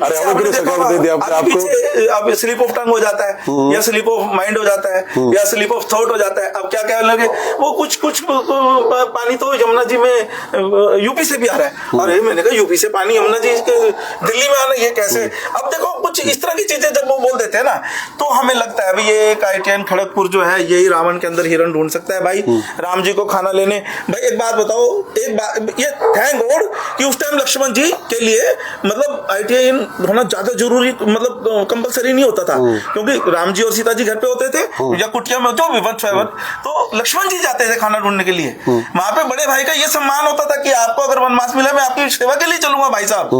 अब स्लिप ऑफ टंग हो जाता है, या स्लिप ऑफ माइंड हो जाता है, या स्लिप ऑफ थॉट हो जाता है। अब क्या क्या लगे वो कुछ पानी तो यमुना जी में यूपी से भी आ रहा है, और मैंने कहा यूपी से पानी यमुना जी दिल्ली में आना, ये कैसे। अब देखो कुछ इस तरह की चीजें जब वो बोल देते हैं ना, तो हमें लगता है अभी ये एक ITN खड़गपुर जो है यही रावण के अंदर हिरण ढूंढ सकता है भाई, राम जी को खाना लेने। भाई एक बात बताओ, एक बात ये थैंक गॉड कि उस टाइम लक्ष्मण जी के लिए मतलब ITN होना ज्यादा जरूरी, मतलब कंपलसरी नहीं होता था, क्योंकि राम जी और सीता जी घर पे होते थे या कुटिया में जो भी तो लक्ष्मण जी जाते थे खाना ढूंढने के लिए। वहां पे बड़े भाई का ये सम्मान होता था कि आपको अगर वनवास मिला मैं आपकी सेवा के लिए चलूंगा भाई साहब,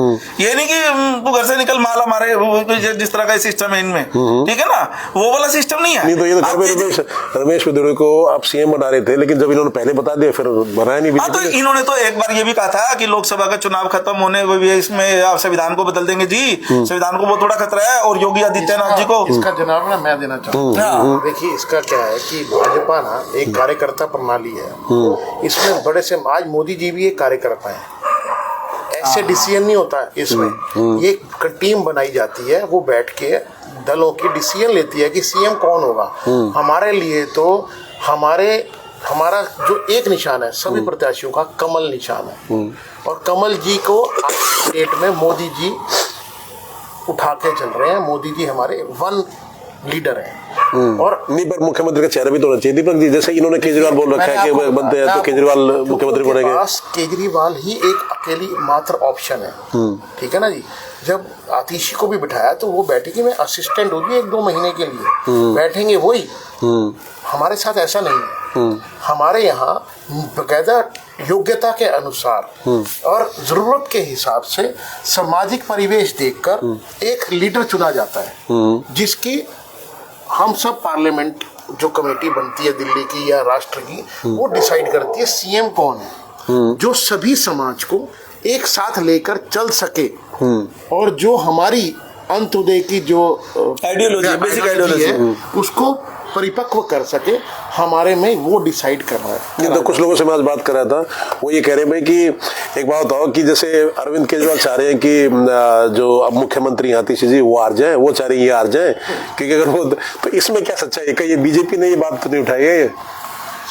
ये नहीं कि तू घर से निकल माला मारे, जिस तरह का सिस्टम है इनमें, ठीक है ना, वो वाला सिस्टम नहीं है। नहीं तो ये तो रमेश बिदुड़े को आप CM बना रहे थे, लेकिन जब इन्होंने पहले बता दिया फिर बनाया नहीं। तो इन्होंने तो एक बार ये भी कहा था कि लोकसभा का चुनाव खत्म होने इसमें आप संविधान को बदल देंगे जी, संविधान को बहुत थोड़ा खतरा है, और योगी आदित्यनाथ जी को इसका जवाब ना मैं देना चाहूँगा। देखिए इसका क्या है कि भाजपा ना एक कार्यकर्ता प्रणाली है, इसमें बड़े से आज मोदी जी भी एक कार्यकर्ता है, ऐसे डिसीजन नहीं होता है इसमें। ये टीम बनाई जाती है, वो बैठ के दलों की डिसीजन लेती है कि CM कौन होगा। हमारे लिए तो हमारा जो एक निशान है सभी प्रत्याशियों का, कमल निशान है, और कमल जी को स्टेट में मोदी जी उठा के चल रहे हैं। मोदी जी हमारे वन लीडर है, और नहीं पर मुख्यमंत्री का चेहरा भी तो होना चाहिए दीपक जी, जैसे इन्होंने केजरीवाल बोल रखा है कि बनते हैं तो केजरीवाल मुख्यमंत्री बनेंगे। केजरीवाल ही एक अकेली मात्र ऑप्शन है, ठीक है ना जी। जब आतिशी को भी बिठाया तो वो बैठेगी, मैं असिस्टेंट होगी 1-2 महीने के लिए बैठेंगे वही। हमारे साथ ऐसा नहीं है, हमारे यहाँ बकायदा योग्यता के अनुसार और जरूरत के हिसाब से सामाजिक परिवेश देखकर एक लीडर चुना जाता है, जिसकी हम सब पार्लियामेंट जो कमेटी बनती है दिल्ली की या राष्ट्र की, वो डिसाइड करती है CM कौन है, जो सभी समाज को एक साथ लेकर चल सके, और जो हमारी अंत्योदय की जो आइडियोलॉजी, बेसिक आइडियोलॉजी है उसको परिपक्व कर सके, हमारे में वो डिसाइड कर रहा है। नहीं तो कुछ लोगों से मैं आज बात कर रहा था, वो ये कह रहे हैं भाई कि एक बात बताओ कि जैसे अरविंद केजरीवाल चाह रहे हैं कि जो अब मुख्यमंत्री आतिशी जी वो हार जाए, वो चाह रहे हैं ये हार जाए, क्योंकि अगर वो तो इसमें क्या सच्चाई है? क्या ये बीजेपी ने ये बात तो नहीं उठाई है?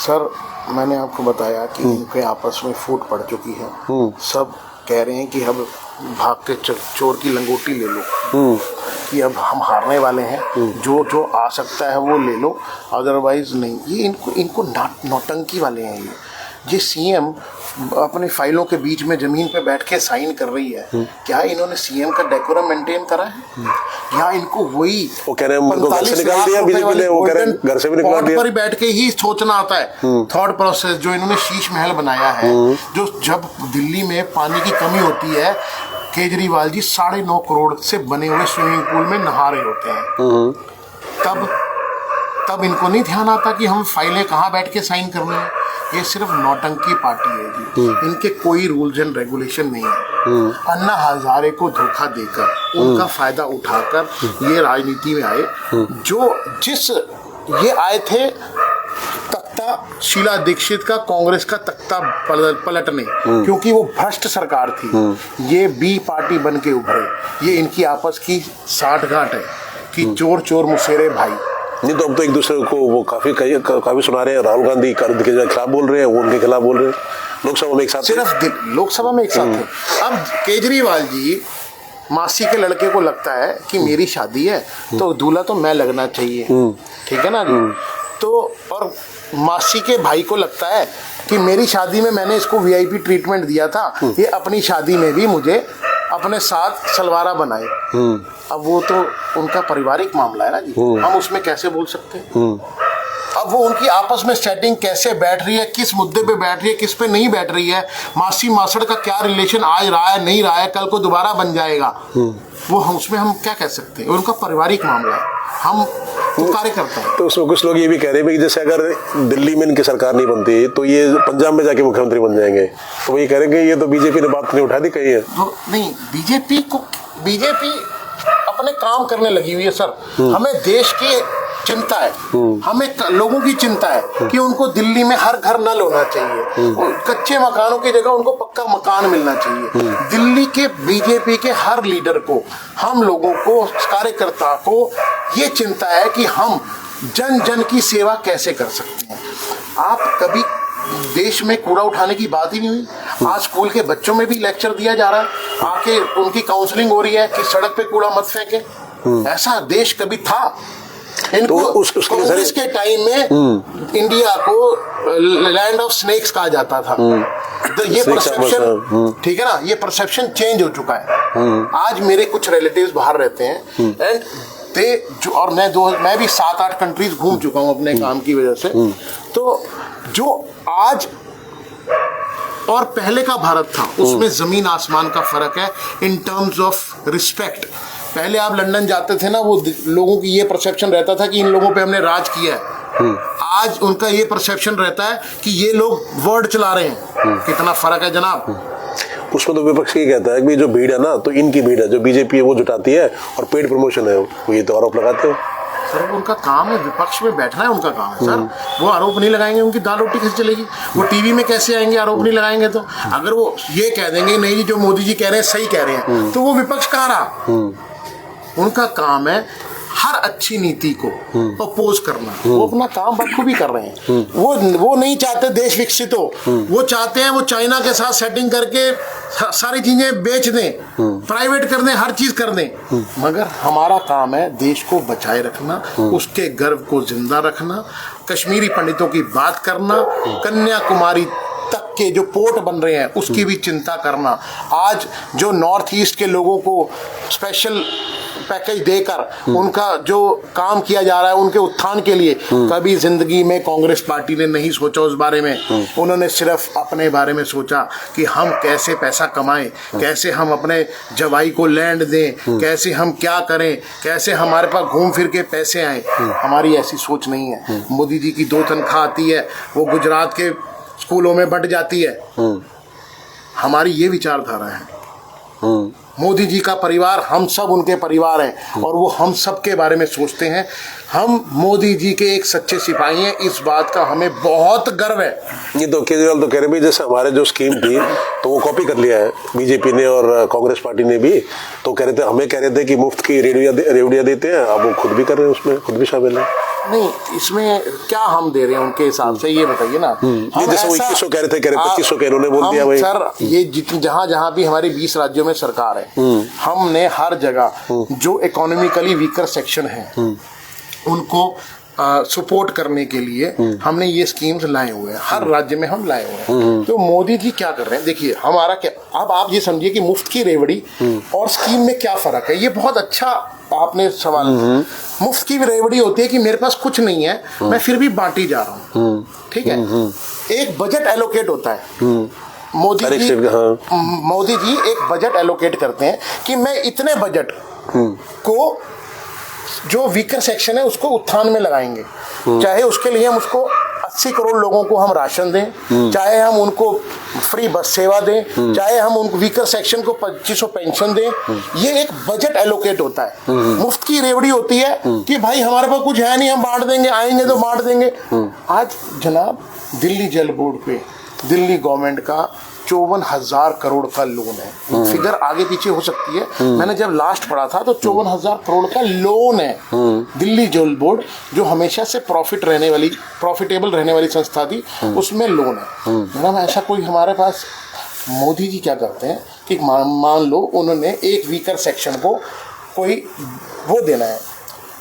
सर मैंने आपको बताया कि इनके आपस में फूट पड़ चुकी है, सब कह रहे हैं कि अब भाग के चोर की लंगोटी ले लो, कि अब हम हारने वाले हैं, जो आ सकता है वो ले लो, अदरवाइज नहीं। ये इनको नौटंकी वाले हैं ये CM अपनी फाइलों के बीच में जमीन पे बैठ के साइन कर रही है। क्या इन्होंने CM का डेकोरम मेंटेन करा है, या इनको वही वो कह रहे हैं उनको घर से निकाल दिया बीजेपी ने, वो कह रहे हैं घर से भी निकाल दिया, पर बैठ के ही सोचना आता है। थॉट प्रोसेस जो इन्होंने शीश महल बनाया है, जो जब दिल्ली में पानी की कमी होती है, केजरीवाल जी 9.5 करोड़ से बने हुए स्विमिंग पूल में नहा रहे होते हैं, तब इनको नहीं ध्यान आता कि हम फाइलें कहाँ बैठ के साइन करनी है। ये सिर्फ नौटंकी पार्टी है जी, इनके कोई रूल्स एंड रेगुलेशन नहीं है। अन्ना हजारे को धोखा देकर उनका फायदा उठाकर ये राजनीति में आए, ये आए थे तख्ता शीला दीक्षित का, कांग्रेस का तख्ता पलटने, क्योंकि वो भ्रष्ट सरकार थी। ये बी पार्टी बन के उभरे। ये इनकी आपस की साठगांठ है कि चोर चोर मुसेरे भाई, नहीं तो अब तो एक दूसरे को वो काफी सुना रहे हैं, राहुल गांधी अरविंद केजरीवाल के खिलाफ बोल रहे हैं, वो उनके खिलाफ बोल रहे हैं, लोकसभा में एक साथ सिर्फ लोकसभा में एक साथ थे। अब केजरीवाल जी, मासी के लड़के को लगता है कि मेरी शादी है तो दूल्हा तो मैं लगना चाहिए, ठीक है ना जी। तो और मासी के भाई को लगता है कि मेरी शादी में मैंने इसको वीआईपी ट्रीटमेंट दिया था, ये अपनी शादी में भी मुझे अपने साथ सलवारा बनाए। अब वो तो उनका पारिवारिक मामला है ना जी, हम उसमें कैसे बोल सकते हैं। अब वो उनकी आपस में सेटिंग कैसे बैठ रही है, किस मुद्दे पे बैठ रही है, किस पे नहीं बैठ रही है, मासी मासड़ का क्या रिलेशन आज रहा है, नहीं रहा है, कल को दोबारा बन जाएगा, वो हम उसमें हम क्या कह सकते हैं। उनका पारिवारिक मामला है, हम तो कार्य करते हैं। तो उसमें कुछ लोग ये भी कह रहे हैं कि जैसे अगर दिल्ली में इनकी सरकार नहीं बनती तो ये पंजाब में जाके मुख्यमंत्री बन जाएंगे, तो वो ये कह रहे हैं कि ये तो बीजेपी ने बात नहीं उठा दी कही है। तो नहीं, बीजेपी अपने काम करने लगी हुई है सर। हमें देश की चिंता है, हमें लोगों की चिंता है कि उनको दिल्ली में हर घर नल होना चाहिए, कच्चे मकानों की जगह उनको पक्का मकान मिलना चाहिए। दिल्ली के बीजेपी के हर लीडर को, हम लोगों को, कार्यकर्ता को ये चिंता है कि हम जन जन की सेवा कैसे कर सकते हैं। आप कभी देश में कूड़ा उठाने की बात ही नहीं हुई। आज स्कूल के बच्चों में भी लेक्चर दिया जा रहा है, आके उनकी काउंसलिंग हो रही है कि सड़क पे कूड़ा मत फेंके। ऐसा देश कभी था? इनको तो कांग्रेस के टाइम में इंडिया को लैंड ऑफ स्नेक्स कहा जाता था। तो ये परसेप्शन, ठीक है ना, ये परसेप्शन चेंज हो चुका है। आज मेरे कुछ रिलेटिव्स बाहर रहते हैं एंड और मैं भी 7-8 कंट्रीज घूम चुका हूं अपने काम की वजह से। तो जो आज और पहले का भारत था, उसमें जमीन आसमान का फर्क है इन टर्म्स ऑफ रिस्पेक्ट। पहले आप लंदन जाते थे ना, वो लोगों की ये परसेप्शन रहता था कि इन लोगों पे हमने राज किया है। आज उनका ये परसेप्शन रहता है कि ये लोग वर्ड चला रहे हैं। कितना फर्क है जनाब। उसमें तो विपक्ष ये कहता है कि जो भीड़ है ना, तो इनकी भीड़ है, जो बीजेपी है वो जुटाती है और पेड प्रमोशन है, वो ये तो आरोप लगाते हो। सर उनका काम है, विपक्ष में बैठना है उनका काम है सर। वो आरोप नहीं लगाएंगे, उनकी दाल रोटी कैसे चलेगी? वो टीवी में कैसे आएंगे आरोप नहीं लगाएंगे? तो अगर वो ये कह देंगे नहीं जी जो मोदी जी कह रहे हैं सही कह रहे हैं, तो वो विपक्ष कहाँ रहा? उनका काम है हर अच्छी नीति को अपोज करना। वो अपना काम बखूबी कर रहे हैं। वो नहीं चाहते देश विकसित हो, वो चाहते हैं वो चाइना के साथ सेटिंग करके सारी चीजें बेच दें, प्राइवेट कर दें, हर चीज कर दें। मगर हमारा काम है देश को बचाए रखना, उसके गर्व को जिंदा रखना, कश्मीरी पंडितों की बात करना, कन्याकुमारी तक के जो पोर्ट बन रहे हैं उसकी भी चिंता करना। आज जो नॉर्थ ईस्ट के लोगों को स्पेशल पैकेज देकर उनका जो काम किया जा रहा है उनके उत्थान के लिए, कभी जिंदगी में कांग्रेस पार्टी ने नहीं सोचा उस बारे में। उन्होंने सिर्फ अपने बारे में सोचा कि हम कैसे पैसा कमाएं, कैसे हम अपने जवाई को लैंड दें, कैसे हम क्या करें, कैसे हमारे पास घूम फिर के पैसे आए। हमारी ऐसी सोच नहीं है। मोदी जी की 2 तनख्वाह आती है, वो गुजरात के स्कूलों में बंट जाती है। हमारी ये विचारधारा है। मोदी जी का परिवार, हम सब उनके परिवार हैं और वो हम सब के बारे में सोचते हैं। हम मोदी जी के एक सच्चे सिपाही हैं, इस बात का हमें बहुत गर्व है। ये तो केजरीवाल तो कह रहे भाई जैसे हमारे जो स्कीम थी तो वो कॉपी कर लिया है बीजेपी ने और कांग्रेस पार्टी ने भी। तो कह रहे थे, हमें कह रहे थे कि मुफ्त की रेवड़ियां देते हैं, अब वो खुद भी कर रहे हैं, उसमें खुद भी शामिल है। नहीं, इसमें क्या हम दे रहे हैं उनके हिसाब से, ये बताइए ना। ये जैसे वो 2100 कह रहे थे, कह रहे 2500 के इन्होंने बोल दिया भाई। सर ये जहां जहां भी हमारी 20 राज्यों में सरकार है, हमने हर जगह जो इकोनॉमिकली वीकर सेक्शन है उनको सपोर्ट करने के लिए हमने ये स्कीम्स लाए हुए हैं। हर राज्य में हम लाए हुए हैं। तो मोदी जी क्या कर रहे हैं, देखिए हमारा क्या, अब आप ये समझिए कि मुफ्त की रेवड़ी और स्कीम में क्या फर्क है। ये बहुत अच्छा आपने सवाल। मुफ्त की रेवड़ी होती है कि मेरे पास कुछ नहीं है, मैं फिर भी बांटी जा रहा हूँ, ठीक है। एक बजट एलोकेट होता है। मोदी जी एक बजट एलोकेट करते हैं कि मैं इतने बजट को जो वीकर सेक्शन है उसको उत्थान में लगाएंगे। चाहे उसके लिए हम उसको 80 करोड़ लोगों को हम राशन दें, चाहे हम उनको फ्री बस सेवा दें, चाहे हम उनको वीकर सेक्शन को 2500 पेंशन दें। ये एक बजट एलोकेट होता है। मुफ्त की रेवड़ी होती है कि भाई हमारे पास कुछ है नहीं, हम बांट देंगे, आएंगे तो बांट देंगे। आज जनाब दिल्ली जल बोर्ड पे दिल्ली गवर्नमेंट का 54,000 करोड़ का लोन है। फिगर आगे पीछे हो सकती है, मैंने जब लास्ट पढ़ा था तो 54,000 करोड़ का लोन है। दिल्ली जल बोर्ड जो हमेशा से प्रॉफिटेबल रहने वाली संस्था थी, उसमें लोन है। मैडम ऐसा कोई हमारे पास, मोदी जी क्या करते हैं कि मान लो उन्होंने एक वीकर सेक्शन को कोई वो देना है,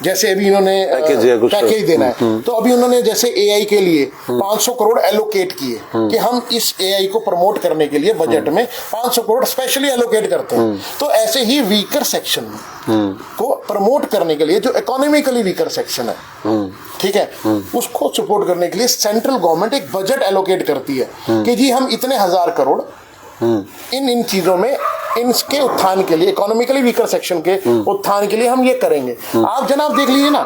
जैसे अभी इन्होंने पैकेज देना है, तो अभी उन्होंने जैसे एआई के लिए 500 करोड़ एलोकेट किए कि हम इस एआई को प्रमोट करने के लिए बजट में 500 करोड़ स्पेशली एलोकेट करते हैं। तो ऐसे ही वीकर सेक्शन को प्रमोट करने के लिए, जो इकोनॉमिकली वीकर सेक्शन है, ठीक है, उसको सपोर्ट करने के लिए सेंट्रल गवर्नमेंट एक बजट एलोकेट करती है कि जी हम इतने 1,000 करोड़ इन चीजों में, इनके उत्थान के लिए, इकोनॉमिकली वीकर सेक्शन के उत्थान के लिए हम ये करेंगे। आप जनाब देख लीजिए ना,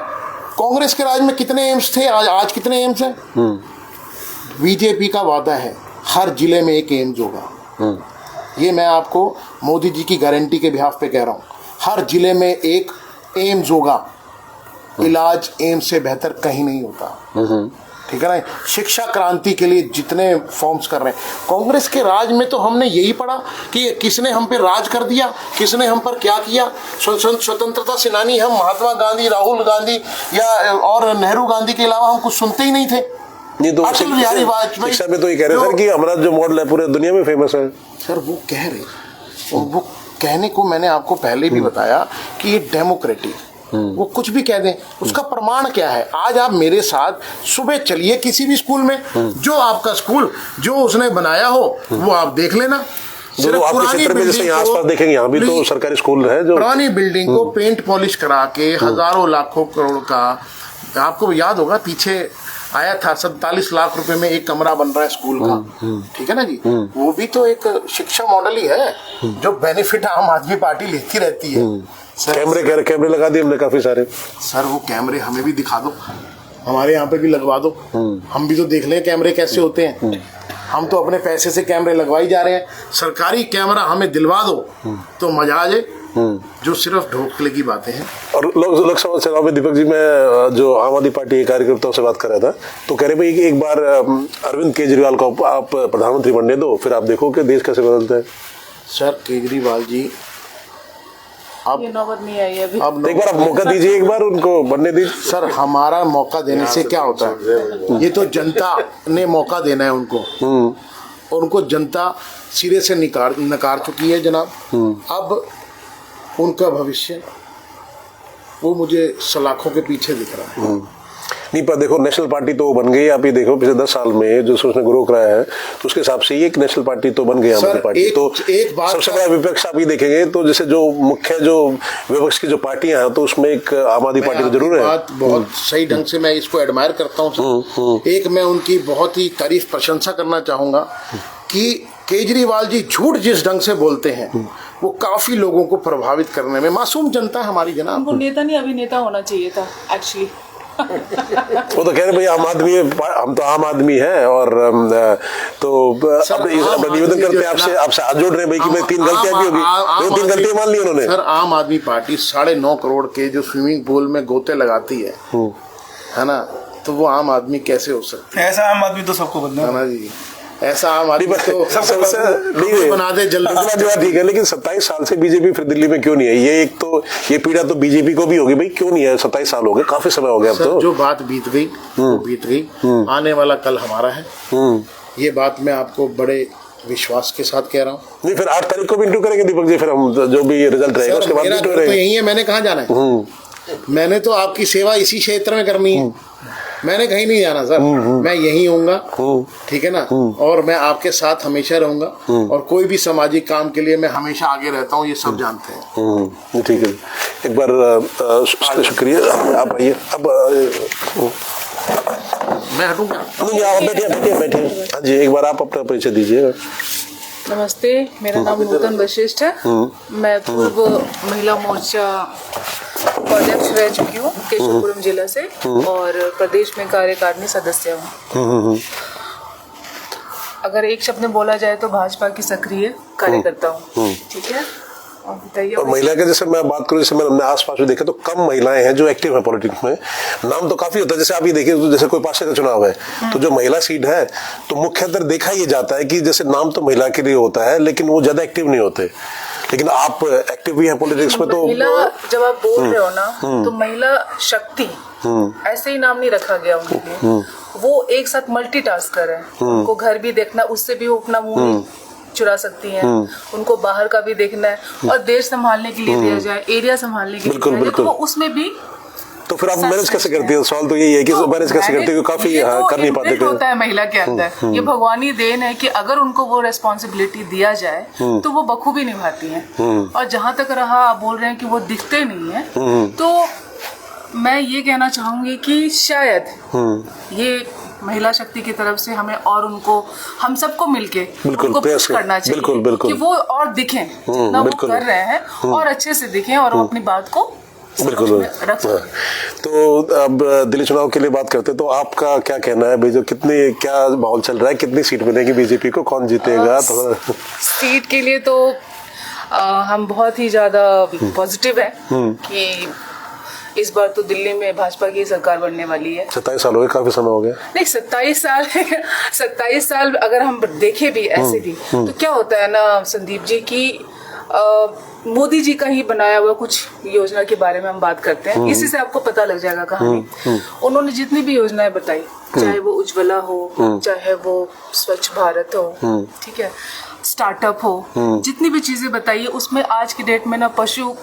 कांग्रेस के राज में कितने एम्स थे, आज कितने एम्स हैं। बीजेपी का वादा है हर जिले में एक एम्स होगा। ये मैं आपको मोदी जी की गारंटी के बिहाफ पे कह रहा हूँ, हर जिले में एक एम्स होगा। इलाज एम्स से बेहतर कहीं नहीं होता, ठीक है ना। शिक्षा क्रांति के लिए जितने फॉर्म्स कर रहे हैं, कांग्रेस के राज में तो हमने यही पढ़ा कि किसने हम पे राज कर दिया, किसने हम पर क्या किया। स्वतंत्रता सेनानी हम महात्मा गांधी, राहुल गांधी या और नेहरू गांधी के अलावा हम कुछ सुनते ही नहीं थे। ये तो अटल बिहारी वाजपेयी शिक्षा में तो ये कह रहे सर कि हमारा जो मॉडल है पूरे दुनिया में फेमस है। सर वो कह रहे, और वो कहने को मैंने आपको पहले भी बताया कि ये डेमोक्रेटिक, वो कुछ भी कह दें, उसका प्रमाण क्या है। आज आप मेरे साथ सुबह चलिए किसी भी स्कूल में, जो आपका स्कूल जो उसने बनाया हो वो आप देख लेना। सिर्फ पुरानी बिल्डिंग आसपास देखेंगे, यहाँ भी तो सरकारी स्कूल है जो पुरानी बिल्डिंग को पेंट पॉलिश करा के हजारों लाखों करोड़ का, आपको याद होगा पीछे आया था 47 लाख रुपए में एक कमरा बन रहा है स्कूल का, ठीक है ना जी। वो भी तो एक शिक्षा मॉडल ही है जो बेनिफिट आम आदमी पार्टी लेती रहती है। कैमरे लगा दिए हमने काफी सारे। सर वो कैमरे हमें भी दिखा दो, हमारे यहाँ पे भी लगवा दो, हम भी तो देख लें कैमरे कैसे होते हैं। हम तो अपने पैसे से कैमरे लगवाई जा रहे हैं, सरकारी कैमरा हमें दिलवा दो तो मजा आ जाए। जो सिर्फ ढोकले की बातें हैं। और लोकसभा चुनाव में दीपक जी, मैं जो आम आदमी पार्टी के कार्यकर्ताओं से बात कर रहा था तो कह रहे भाई कि एक बार अरविंद केजरीवाल को आप प्रधानमंत्री बनने दो, फिर आप देखो कि देश कैसे बदलता है। सर केजरीवाल जी अब ये नौबत नहीं आई अभी। अब एक बार आप मौका दीजिए, एक बार उनको बनने दीजिए। सर हमारा मौका देने से क्या होता है, ये तो जनता ने मौका देना है उनको, और उनको जनता सिरे से नकार चुकी है जनाब। अब उनका भविष्य वो मुझे सलाखों के पीछे दिख रहा है। नहीं पर देखो, नेशनल पार्टी तो बन गई। आप ये देखो पिछले 10 साल में जो उसने ग्रो कराया है, तो उसके हिसाब से ये एक नेशनल पार्टी तो बन गई आम आदमी पार्टी। तो एक बात सबसे बड़ा विपक्ष आप ये देखेंगे तो जैसे जो मुख्य जो विपक्ष की जो पार्टियां हैं, तो उसमें एक आम आदमी पार्टी तो जरूर है। बात बहुत सही ढंग से मैं इसको एडमायर करता हूँ। एक मैं उनकी बहुत ही तारीफ प्रशंसा करना चाहूंगा कि केजरीवाल जी झूठ जिस ढंग से बोलते हैं वो काफी लोगों को प्रभावित करने में, मासूम जनता है हमारी जनाब। उनको नेता नहीं अभिनेता होना चाहिए था एक्चुअली। वो तो कह रहे भाई आम आदमी, हम तो आम आदमी हैं, और तो अपना निवेदन करते हैं आपसे हाथ जोड़ रहे हैं भाई कि मैं 3 गलतियां भी होगी, 3 गलतियां मान ली उन्होंने। सर आम आदमी पार्टी 9.5 करोड़ के जो स्विमिंग पूल में गोते लगाती है ना, तो वो आम आदमी कैसे हो सकता है? ऐसा आम आदमी तो सबको बनना है ना जी, ऐसा आम आदमी तो नहीं बना दे जल्दी। ठीक है, लेकिन 27 साल से बीजेपी फिर दिल्ली में क्यों नहीं है? ये एक तो ये पीड़ा तो बीजेपी को भी होगी भाई, क्यों नहीं है? 27 साल हो गए, काफी समय हो गया अब तो। जो बात बीत गई वो बीत गई, आने वाला कल हमारा है। ये बात मैं आपको बड़े विश्वास के साथ कह रहा हूँ। नहीं फिर 8 तारीख को भी इंटरव्यू करेंगे दीपक जी, फिर हम जो भी रिजल्ट रहेगा उसके बाद तो यही है, मैंने कहाँ जाना है? मैंने तो आपकी सेवा इसी क्षेत्र में करनी है, मैंने कहीं नहीं जाना सर। मैं यहीं होऊंगा, ठीक है ना, और मैं आपके साथ हमेशा रहूंगा, और कोई भी सामाजिक काम के लिए मैं हमेशा आगे रहता हूँ, ये सब जानते हैं। ठीक है, एक बार शुक्रिया। आप आइए अब। मैं हटूंगा? नहीं आप बैठिए। हाँ जी, एक बार आप अपना परिचय दीजिएगा। नमस्ते, मेरा नाम नूतन वशिष्ठ है। मैं पूर्व महिला मोर्चा उपाध्यक्ष रह चुकी हूँ केशवपुरम जिला से, और प्रदेश में कार्यकारिणी सदस्य हूँ। अगर एक शब्द में बोला जाए तो भाजपा की सक्रिय कार्यकर्ता हूँ, ठीक है। और बताइए। और महिला के जैसे मैं बात करूं, जैसे मैंने अपने आसपास भी देखा तो कम महिलाएं हैं जो एक्टिव है पॉलिटिक्स में। नाम तो काफी होता है, जैसे आप ये देखिए तो जैसे कोई पार्षद का चुनाव है तो जो महिला सीट है तो मुख्यतः देखा ये जाता है कि जैसे नाम तो महिला के लिए होता है लेकिन वो ज्यादा एक्टिव नहीं होते। लेकिन आप एक्टिव भी हैं पॉलिटिक्स में, तो महिला जब आप बोल रहे हो ना तो महिला शक्ति ऐसे ही नाम नहीं रखा गया उनके लिए। वो एक साथ मल्टीटास्कर है। उनको घर भी देखना, उससे भी वो अपना मुंह चुरा सकती हैं। उनको बाहर का भी देखना है और देश संभालने के लिए दिया जाए, एरिया संभालने के लिए दिया जाए, तो वो उसमें भी। तो फिर आप मैनेज कैसे करती है? सवाल तो यही है कि मैनेज कैसे करती है? काफी कर नहीं पाते होता है महिला के अंदर। ये भगवानी देन है कि अगर उनको वो रेस्पॉन्सिबिलिटी दिया जाए तो वो बखूबी निभाती हैं। और जहां तक रहा आप बोल रहे हैं कि वो दिखते नहीं है, तो मैं ये कहना चाहूंगी कि शायद ये महिला शक्ति की तरफ से हमें और उनको, हम सबको मिलके उनको पुश करना चाहिए। बिल्कुल बिल्कुल, कि वो और दिखें जितना वो कर रहे हैं और अच्छे से दिखें और वो अपनी बात को बिल्कुल रख। तो अब दिल्ली चुनाव के लिए बात करते हैं, तो आपका क्या कहना है भाई, जो कितनी क्या माहौल चल रहा है, कितनी सीट मिलेगी बीजेपी को, कौन जीतेगा? तो सीट के लिए तो हम बहुत ही ज्यादा पॉजिटिव है कि इस बार तो दिल्ली में भाजपा की सरकार बनने वाली है। 27 साल हो गए, काफी समय हो गया। नहीं 27 साल अगर हम देखें भी ऐसे भी तो क्या होता है ना संदीप जी की मोदी जी का ही बनाया हुआ कुछ योजना के बारे में हम बात करते हैं, इसी से आपको पता लग जाएगा कहानी। उन्होंने जितनी भी योजनाएं बताई, चाहे वो उज्ज्वला हो, चाहे वो स्वच्छ भारत हो, ठीक है, स्टार्टअप हो, जितनी भी चीजें बताई है उसमें आज की डेट में ना पशु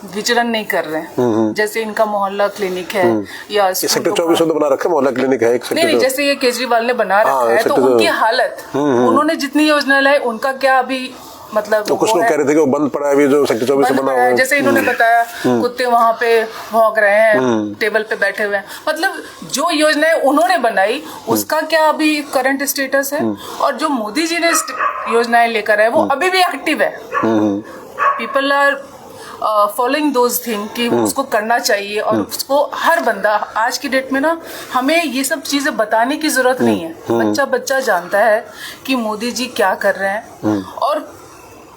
विचरण नहीं कर रहे हैं। जैसे इनका मोहल्ला क्लिनिक है या सेक्टर 24 में तो बना रखा है मोहल्ला क्लिनिक है एक नहीं, जैसे ये केजरीवाल ने बना रखा है, तो उनकी हालत, उन्होंने जितनी योजना लाई उनका क्या अभी मतलब, तो कुछ लोग कह रहे थे कि वो बंद पड़ा है जो सेक्टर 24 से बना हुआ है। जैसे इन्होंने बताया कुत्ते वहां पे भौंक रहे हैं, टेबल पे बैठे हुए हैं, मतलब जो योजनाएं उन्होंने बनाई उसका क्या अभी करंट स्टेटस है, और जो मोदी जी ने योजनाएं लेकर आए वो अभी भी एक्टिव है। People are following those thing कि उसको करना चाहिए, और उसको हर बंदा आज की डेट में ना, हमें ये सब चीजें बताने की जरूरत नहीं है। बच्चा बच्चा जानता है कि मोदी जी क्या कर रहे हैं, और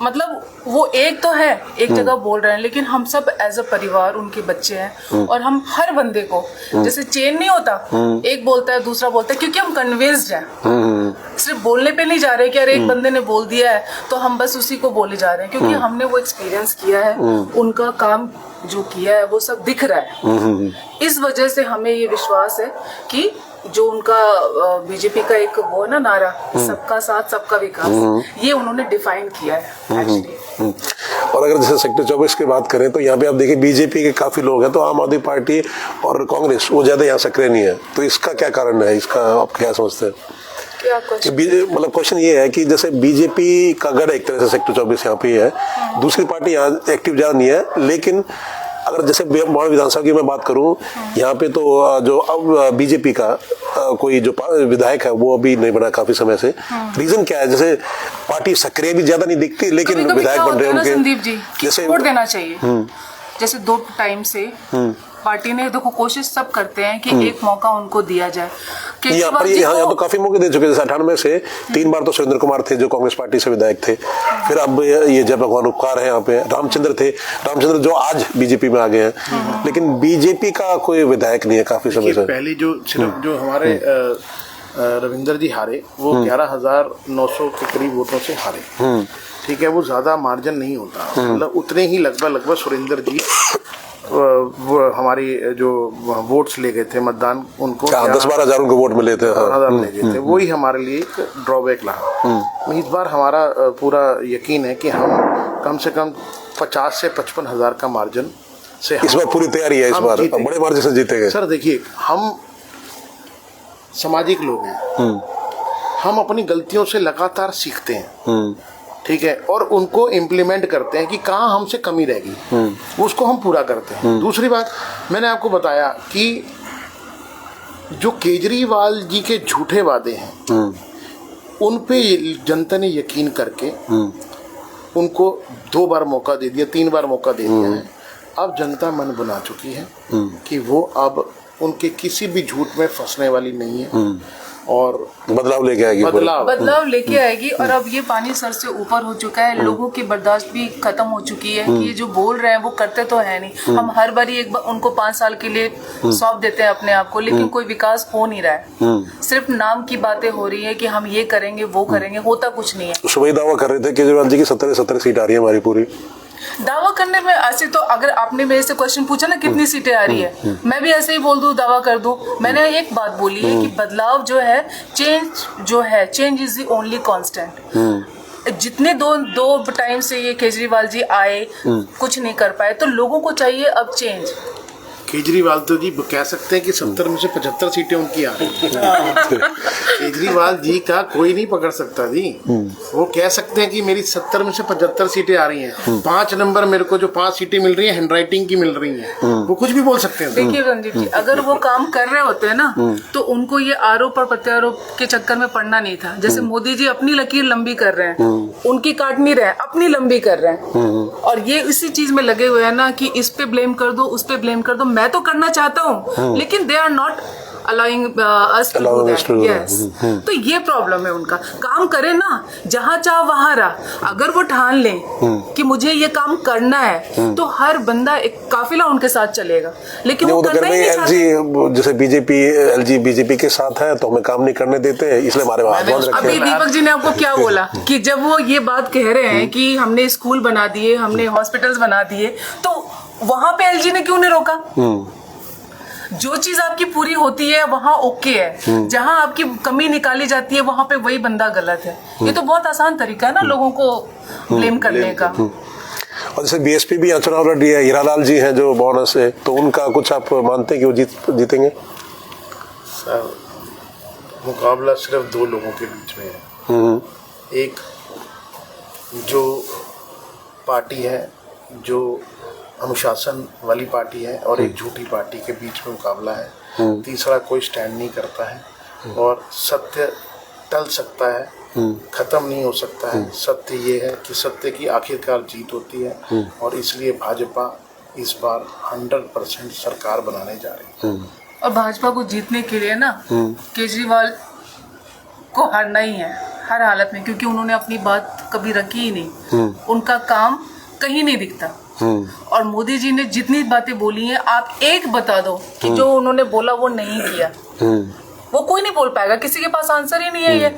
मतलब वो एक तो है एक जगह बोल रहे हैं, लेकिन हम सब एज अ परिवार उनके बच्चे हैं, और हम हर बंदे को जैसे चेन नहीं होता, एक बोलता है दूसरा बोलता है, क्योंकि हम कन्विंस्ड हैं। सिर्फ बोलने पे नहीं जा रहे कि अरे एक बंदे ने बोल दिया है तो हम बस उसी को बोले जा रहे हैं, क्योंकि हमने वो एक्सपीरियंस किया है, उनका काम जो किया है वो सब दिख रहा है। इस वजह से हमें ये विश्वास है कि जो उनका बीजेपी का एक वो ना नारा, सबका साथ सबका विकास, ये उन्होंने डिफाइन किया है एक्चुअली। और अगर जैसे सेक्टर 24 की बात करें तो यहाँ पे आप देखिए बीजेपी के काफी लोग हैं, तो आम आदमी पार्टी और कांग्रेस वो ज्यादा यहाँ सक्रिय नहीं है, तो इसका क्या कारण है? इसका आप क्या समझते हैं? क्या मतलब क्वेश्चन ये है कि जैसे बीजेपी का गढ़ एक तरह से सेक्टर 24 यहाँ पे है, दूसरी पार्टी यहाँ एक्टिव ज्यादा नहीं है, लेकिन अगर जैसे मोहाली विधानसभा की मैं बात करूं, यहाँ पे तो जो अब बीजेपी का कोई जो विधायक है वो अभी नहीं बना काफी समय से। रीजन क्या है? जैसे पार्टी सक्रिय भी ज्यादा नहीं दिखती, लेकिन विधायक बन रहे हैं उनके, संदीप जी जैसे वोट देना चाहिए। जैसे 2 टाइम से पार्टी ने देखो कोशिश सब करते हैं कि एक मौका उनको दिया जाए। यहाँ तो काफी मौके दे चुके हैं। 98 से 3 बार तो सुरेंद्र कुमार थे जो कांग्रेस पार्टी से विधायक थे, फिर अब ये जय भगवान उपकार है, यहाँ पे रामचंद्र थे, रामचंद्र जो आज बीजेपी में आ गए हैं, लेकिन बीजेपी का कोई विधायक नहीं है काफी समय से। पहले जो सिर्फ जो हमारे रविंदर जी हारे, वो 11,900 के करीब वोटों से हारे, ठीक है, वो ज्यादा मार्जिन नहीं होता, मतलब उतने ही लगभग सुरेंद्र जी वो हमारी जो वोट्स ले गए थे मतदान, उनको 10-12 हजार उनको वोट मिले थे, ले गए थे, वही हमारे लिए एक ड्रॉबैक रहा। इस बार हमारा पूरा यकीन है कि हम कम से कम 50 से 55 हजार का मार्जिन से इस बार पूरी तैयारी है, इस बार बड़े मार्जिन से जीतेंगे। सर देखिए, हम सामाजिक लोग हैं, हम अपनी गलतियों से लगातार सीखते हैं, ठीक है, और उनको इम्प्लीमेंट करते हैं कि कहाँ हमसे कमी रहेगी, उसको हम पूरा करते हैं। दूसरी बात, मैंने आपको बताया कि जो केजरीवाल जी के झूठे वादे हैं उन पे जनता ने यकीन करके उनको 2 बार मौका दे दिया, 3 बार मौका दे दिया है। अब जनता मन बना चुकी है कि वो अब उनके किसी भी झूठ में फंसने वाली नहीं है, और बदलाव लेके आएगी। बदलाव लेके आएगी। और अब ये पानी सर से ऊपर हो चुका है, लोगों की बर्दाश्त भी खत्म हो चुकी है कि ये जो बोल रहे हैं वो करते तो है नहीं। हम हर बार एक बार उनको 5 साल के लिए सौंप देते हैं अपने आप को, लेकिन कोई विकास हो नहीं रहा है। सिर्फ नाम की बातें हो रही है कि हम ये करेंगे वो करेंगे, होता कुछ नहीं है। सुबह दावा कर रहे थे केजरीवाल जी की 17 सीट आ रही है हमारी पूरी। दावा करने में ऐसे तो अगर आपने मेरे से क्वेश्चन पूछा ना कितनी सीटें आ रही है, मैं भी ऐसे ही बोल दूं, दावा कर दूं। मैंने एक बात बोली है कि बदलाव जो है, change is the only constant. जितने दो टाइम से ये केजरीवाल जी आए, कुछ नहीं कर पाए, तो लोगों को चाहिए अब चेंज। केजरीवाल तो जी कह सकते हैं कि 70 में से 75 सीटें उनकी आ रही केजरीवाल जी का कोई नहीं पकड़ सकता जी। वो कह सकते हैं कि मेरी 70 में से 75 सीटें आ रही हैं, 5 नंबर मेरे को जो 5 सीटें मिल रही हैं हैंडराइटिंग की मिल रही हैं, वो कुछ भी बोल सकते हैं। देखिए रंजीत जी, अगर वो काम कर रहे होते हैं ना तो उनको ये आरोप और प्रत्यारोप के चक्कर में पड़ना नहीं था। जैसे मोदी जी अपनी लकीर लंबी कर रहे हैं, उनकी काट नहीं रहे, अपनी लंबी कर रहे हैं, और ये इसी चीज में लगे हुए हैं ना कि इस पे ब्लेम कर दो, उस पे ब्लेम कर दो। मैं तो करना चाहता हूँ लेकिन they are not allowing us to do that. Yes. तो ये प्रॉब्लम है उनका। काम करे ना, जहाँ चाह वहाँ रहा। अगर वो ठान लें कि मुझे ये काम करना है तो हर बंदा एक काफिला उनके साथ चलेगा, लेकिन वो करना ही नहीं चाहते। जैसे बीजेपी के साथ है तो हमें काम नहीं करने देते, इसलिए हमारे अभी दीपक जी ने आपको क्या बोला कि जब वो ये बात कह रहे हैं कि हमने स्कूल बना दिए, हमने हॉस्पिटल्स बना दिए, तो वहां पे एलजी ने क्यों नहीं रोका? जो चीज आपकी पूरी होती है वहां ओके है, जहां आपकी कमी निकाली जाती है वहां पे वही बंदा गलत है। ये तो बहुत आसान तरीका है ना लोगों को ब्लेम करने का। और जैसे बीएसपी भी यहाँ चुनाव लड़ रही है, हीरालाल जी हैं जो बोनस है, तो उनका कुछ आप मानते हैं कि वो जीतेंगे? सर, मुकाबला सिर्फ 2 लोगों के बीच में है। एक जो पार्टी है जो अनुशासन वाली पार्टी है, और एक झूठी पार्टी के बीच में मुकाबला है। तीसरा कोई स्टैंड नहीं करता है, और सत्य टल सकता है, खत्म नहीं हो सकता है। सत्य ये है कि सत्य की आखिरकार जीत होती है, और इसलिए भाजपा इस बार 100% सरकार बनाने जा रही है। और भाजपा को जीतने के लिए ना केजरीवाल को हारना ही है हर हालत में, क्योंकि उन्होंने अपनी बात कभी रखी ही नहीं। उनका काम कहीं नहीं दिखता। और मोदी जी ने जितनी बातें बोली हैं, आप एक बता दो कि जो उन्होंने बोला वो नहीं किया। वो कोई नहीं बोल पाएगा, किसी के पास आंसर ही नहीं है। ये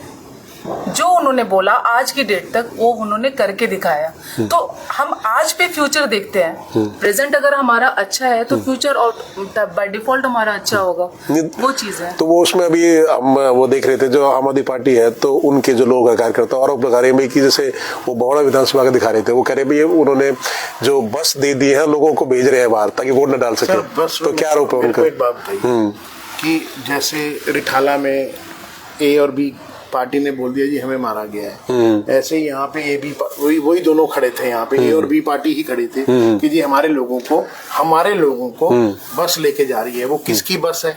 जो उन्होंने बोला आज की डेट तक वो उन्होंने करके दिखाया। तो हम आज पे फ्यूचर देखते हैं। प्रेजेंट अगर हमारा अच्छा है तो फ्यूचर और बाय डिफॉल्ट हमारा अच्छा होगा, वो चीज है। तो वो उसमें अभी हम वो देख रहे थे, जो आम आदमी पार्टी है तो उनके जो लोग कार्यकर्ता आरोप लगा रहे हैं कि जैसे वो बहोड़ा विधानसभा का दिखा रहे थे, वो कह रहे भाई उन्होंने जो बस दे दी है लोगों को भेज रहे हैं बाहर ताकि वोट न डाल सके। तो क्या आरोप है उनका? एक बात बताइए कि जैसे रिठाला में ए और बी पार्टी ने बोल दिया जी हमें मारा गया है, ऐसे ही यहाँ पे ए बी वही दोनों खड़े थे, यहाँ पे ए और बी पार्टी ही खड़ी थी कि जी हमारे लोगों को बस लेके जा रही है। वो किसकी बस है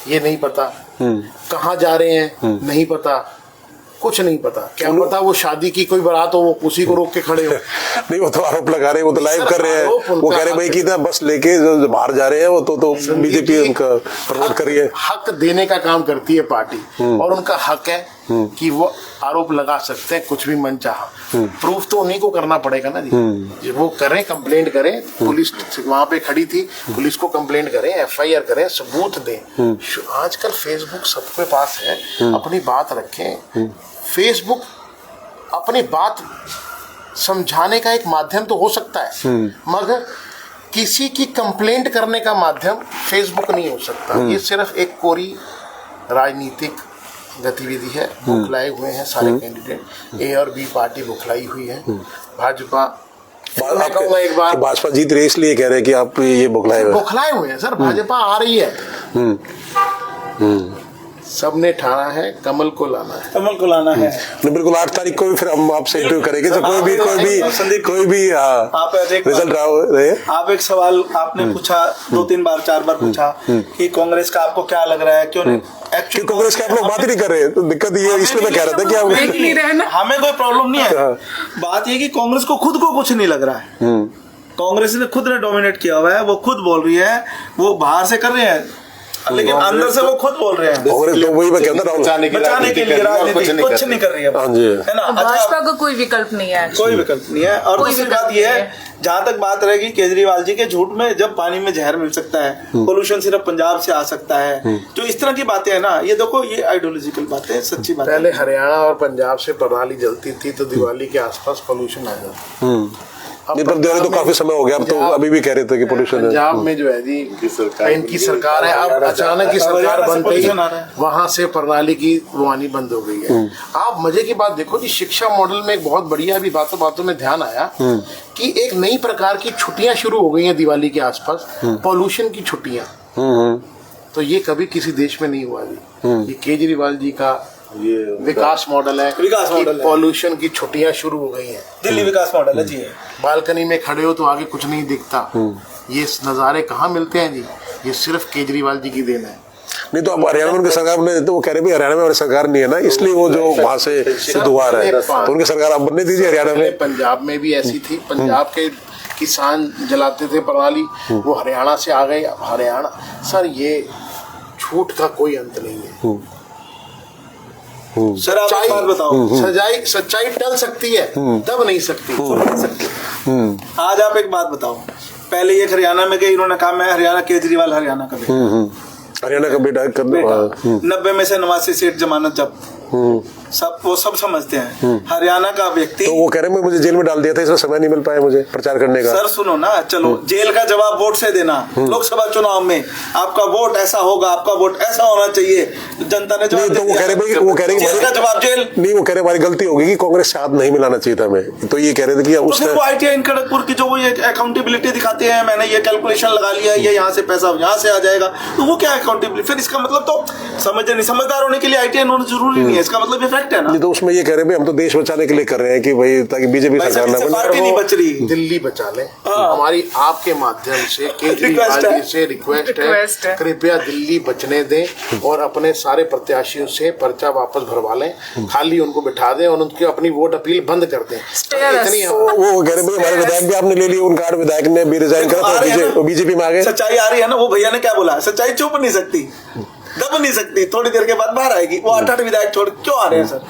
ये नहीं पता, कहाँ जा रहे हैं नहीं पता, कुछ नहीं पता। क्या पता वो शादी की कोई बारात हो, वो उसी को रोक के खड़े हो। नहीं, वो तो आरोप लगा रहे हैं, वो तो लाइव कर रहे हैं। वो कह रहे भाई कि बस लेके जो बाहर जा रहे हैं वो तो बीजेपी उनका प्रमोट कर रही है। हक देने का काम करती है पार्टी, और उनका हक है कि वो आरोप लगा सकते हैं कुछ भी मन चाहा। प्रूफ तो उन्हीं को करना पड़ेगा ना जी। वो करें, कंप्लेंट करें, पुलिस वहां पे खड़ी थी, पुलिस को कंप्लेंट करें, FIR करें, सबूत दें। आजकल फेसबुक सबके पास है, अपनी बात रखें। फेसबुक अपनी बात समझाने का एक माध्यम तो हो सकता है, मगर किसी की कंप्लेंट करने का माध्यम फेसबुक नहीं हो सकता। ये सिर्फ एक कोरी राजनीतिक गतिविधि है। बुखलाए हुए हैं सारे कैंडिडेट, ए और बी पार्टी बुखलाई हुई है। भाजपा, मैं कहूँगा एक बार भाजपा जीत रही है इसलिए कह रहे हैं कि आप ये बुखलाए हुए हैं सर। भाजपा आ रही है, सबने ठाना है कमल को लाना है। बिल्कुल 8 तारीख को भी फिर हम आपसे इंटरव्यू करेंगे। तो कोई भी आप रिजल्ट रहे। आप एक सवाल आपने पूछा 2-3 बार 4 बार पूछा कि कांग्रेस का आपको क्या लग रहा है, क्यों नहीं? एक्चुअली कांग्रेस के आप लोग बात ही नहीं कर रहे, तो दिक्कत ये इसलिए मैं कह रहा था कि हमें कोई प्रॉब्लम नहीं है। बात ये कि कांग्रेस को खुद को कुछ नहीं लग रहा है। कांग्रेस ने खुद ने डोमिनेट किया हुआ है, वो खुद बोल रही है, वो बाहर से कर रहे हैं। लेकिन अंदर से वो खुद बोल रहे हैं कांग्रेस तो वही मैं कहता हूँ बचाने के लिए राजनीति कुछ नहीं कर रही है। हाँ जी, है ना। भाजपा का कोई विकल्प नहीं है, कोई विकल्प नहीं है। और दूसरी बात यह है, जहां तक बात रहेगी केजरीवाल जी के झूठ में, जब पानी में जहर मिल सकता है, पोल्यूशन सिर्फ पंजाब से आ सकता है, जो इस तरह की बातें है ना, ये देखो ये आइडियोलॉजिकल बातें हैं, सच्ची बात। पहले हरियाणा और पंजाब से पराली जलती थी तो दिवाली के आसपास पोल्यूशन आ जाता। नहीं पर दिवाली तो काफी समय हो गया, अब तो अभी भी कह रहे थे कि पोल्यूशन है। पंजाब में जो है जी इनकी सरकार है, अब अचानक की सरकार बनते ही वहां से प्रणाली की रुआनी बंद हो गई है। आप मजे की बात देखो जी, शिक्षा मॉडल में एक बहुत बढ़िया अभी बातों बातों में ध्यान आया कि एक नई प्रकार की छुट्टियां शुरू हो गई हैं दिवाली के आसपास, पॉल्यूशन की छुट्टियां। तो ये कभी किसी देश में नहीं हुआ जी। ये केजरीवाल जी का ये विकास मॉडल है, विकास मॉडल है। पॉल्यूशन की छुट्टियां शुरू हो गई हैं। दिल्ली विकास मॉडल है जी। बालकनी में खड़े हो तो आगे कुछ नहीं दिखता। ये नज़ारे कहाँ मिलते हैं जी? ये सिर्फ केजरीवाल जी की देन है। नहीं तो अब हरियाणा में उनकी सरकार ने तो वो कह रहे भी हरियाणा में हमारी सरकार नहीं है ना, इसलिए वो जो वहां से सिद्ध हुआ है, तो उनकी सरकार अब बनने दीजिए हरियाणा में। पंजाब में भी ऐसी थी, पंजाब के किसान जलाते थे पराली, वो हरियाणा से आ गए। हरियाणा सर, ये झूठ का कोई अंत नहीं है। सर आप एक बात बताओ, सच्चाई टल सकती है, दब नहीं सकती। आज आप एक बात बताओ, पहले ये हरियाणा में गए, इन्होंने कहा मैं हरियाणा, केजरीवाल हरियाणा का बेटा, हरियाणा का बेटा कर 90 में से 89 सीट जमानत जब्त, सब वो सब समझते हैं। हरियाणा का व्यक्ति, तो वो कह रहे हैं मुझे जेल में डाल दिया था, इसमें समय नहीं मिल पाया मुझे प्रचार करने का। सर सुनो ना, चलो जेल का जवाब वोट से देना। लोकसभा चुनाव में आपका वोट ऐसा होगा, आपका वोट ऐसा होना चाहिए, जनता ने जवाब तो वो कह रहे जेल का जवाब जेल नहीं, वो कह रहे हमारी गलती होगी कि कांग्रेस से हाथ नहीं मिलाना चाहिए था हमें, तो ये कह रहे थे कि उसने वो ITI इन खड़गपुर की जो वो ये अकाउंटेबिलिटी दिखाते हैं, मैंने ये कैलकुलेशन लगा लिया, ये यहाँ से पैसा यहाँ से आ जाएगा, तो वो क्या अकाउंटेबिलिटी? फिर इसका मतलब तो समझदार होने के लिए ITI होना जरूरी नहीं है, इसका मतलब इफेक्ट है ना। तो उसमें ये कह रहे हैं हम तो देश बचाने के लिए कर रहे हैं कि भाई ताकि बीजेपी सरकार ना बने, पार्टी नहीं बच रही, दिल्ली बचा ले। हमारी आपके माध्यम से केजरीवाल जी से रिक्वेस्ट है, कृपया दिल्ली बचने दें और अपने सारे प्रत्याशियों से पर्चा वापस भरवा लें, खाली उनको बिठा दें और उनकी अपनी वोट अपील बंद कर दें। इतनी वो कह रहे हैं हमारे विधायक भी आपने ले लिए, उनका विधायक ने भी रिजाइन करा तो बीजेपी में आ गए। सच्चाई आ रही है ना, वो भैया ने क्या बोला, सच्चाई चुप नहीं सकती, दब नहीं सकती, थोड़ी देर के बाद बाहर आएगी। वो 8 विधायक छोड़ क्यों आ रहे हैं सर?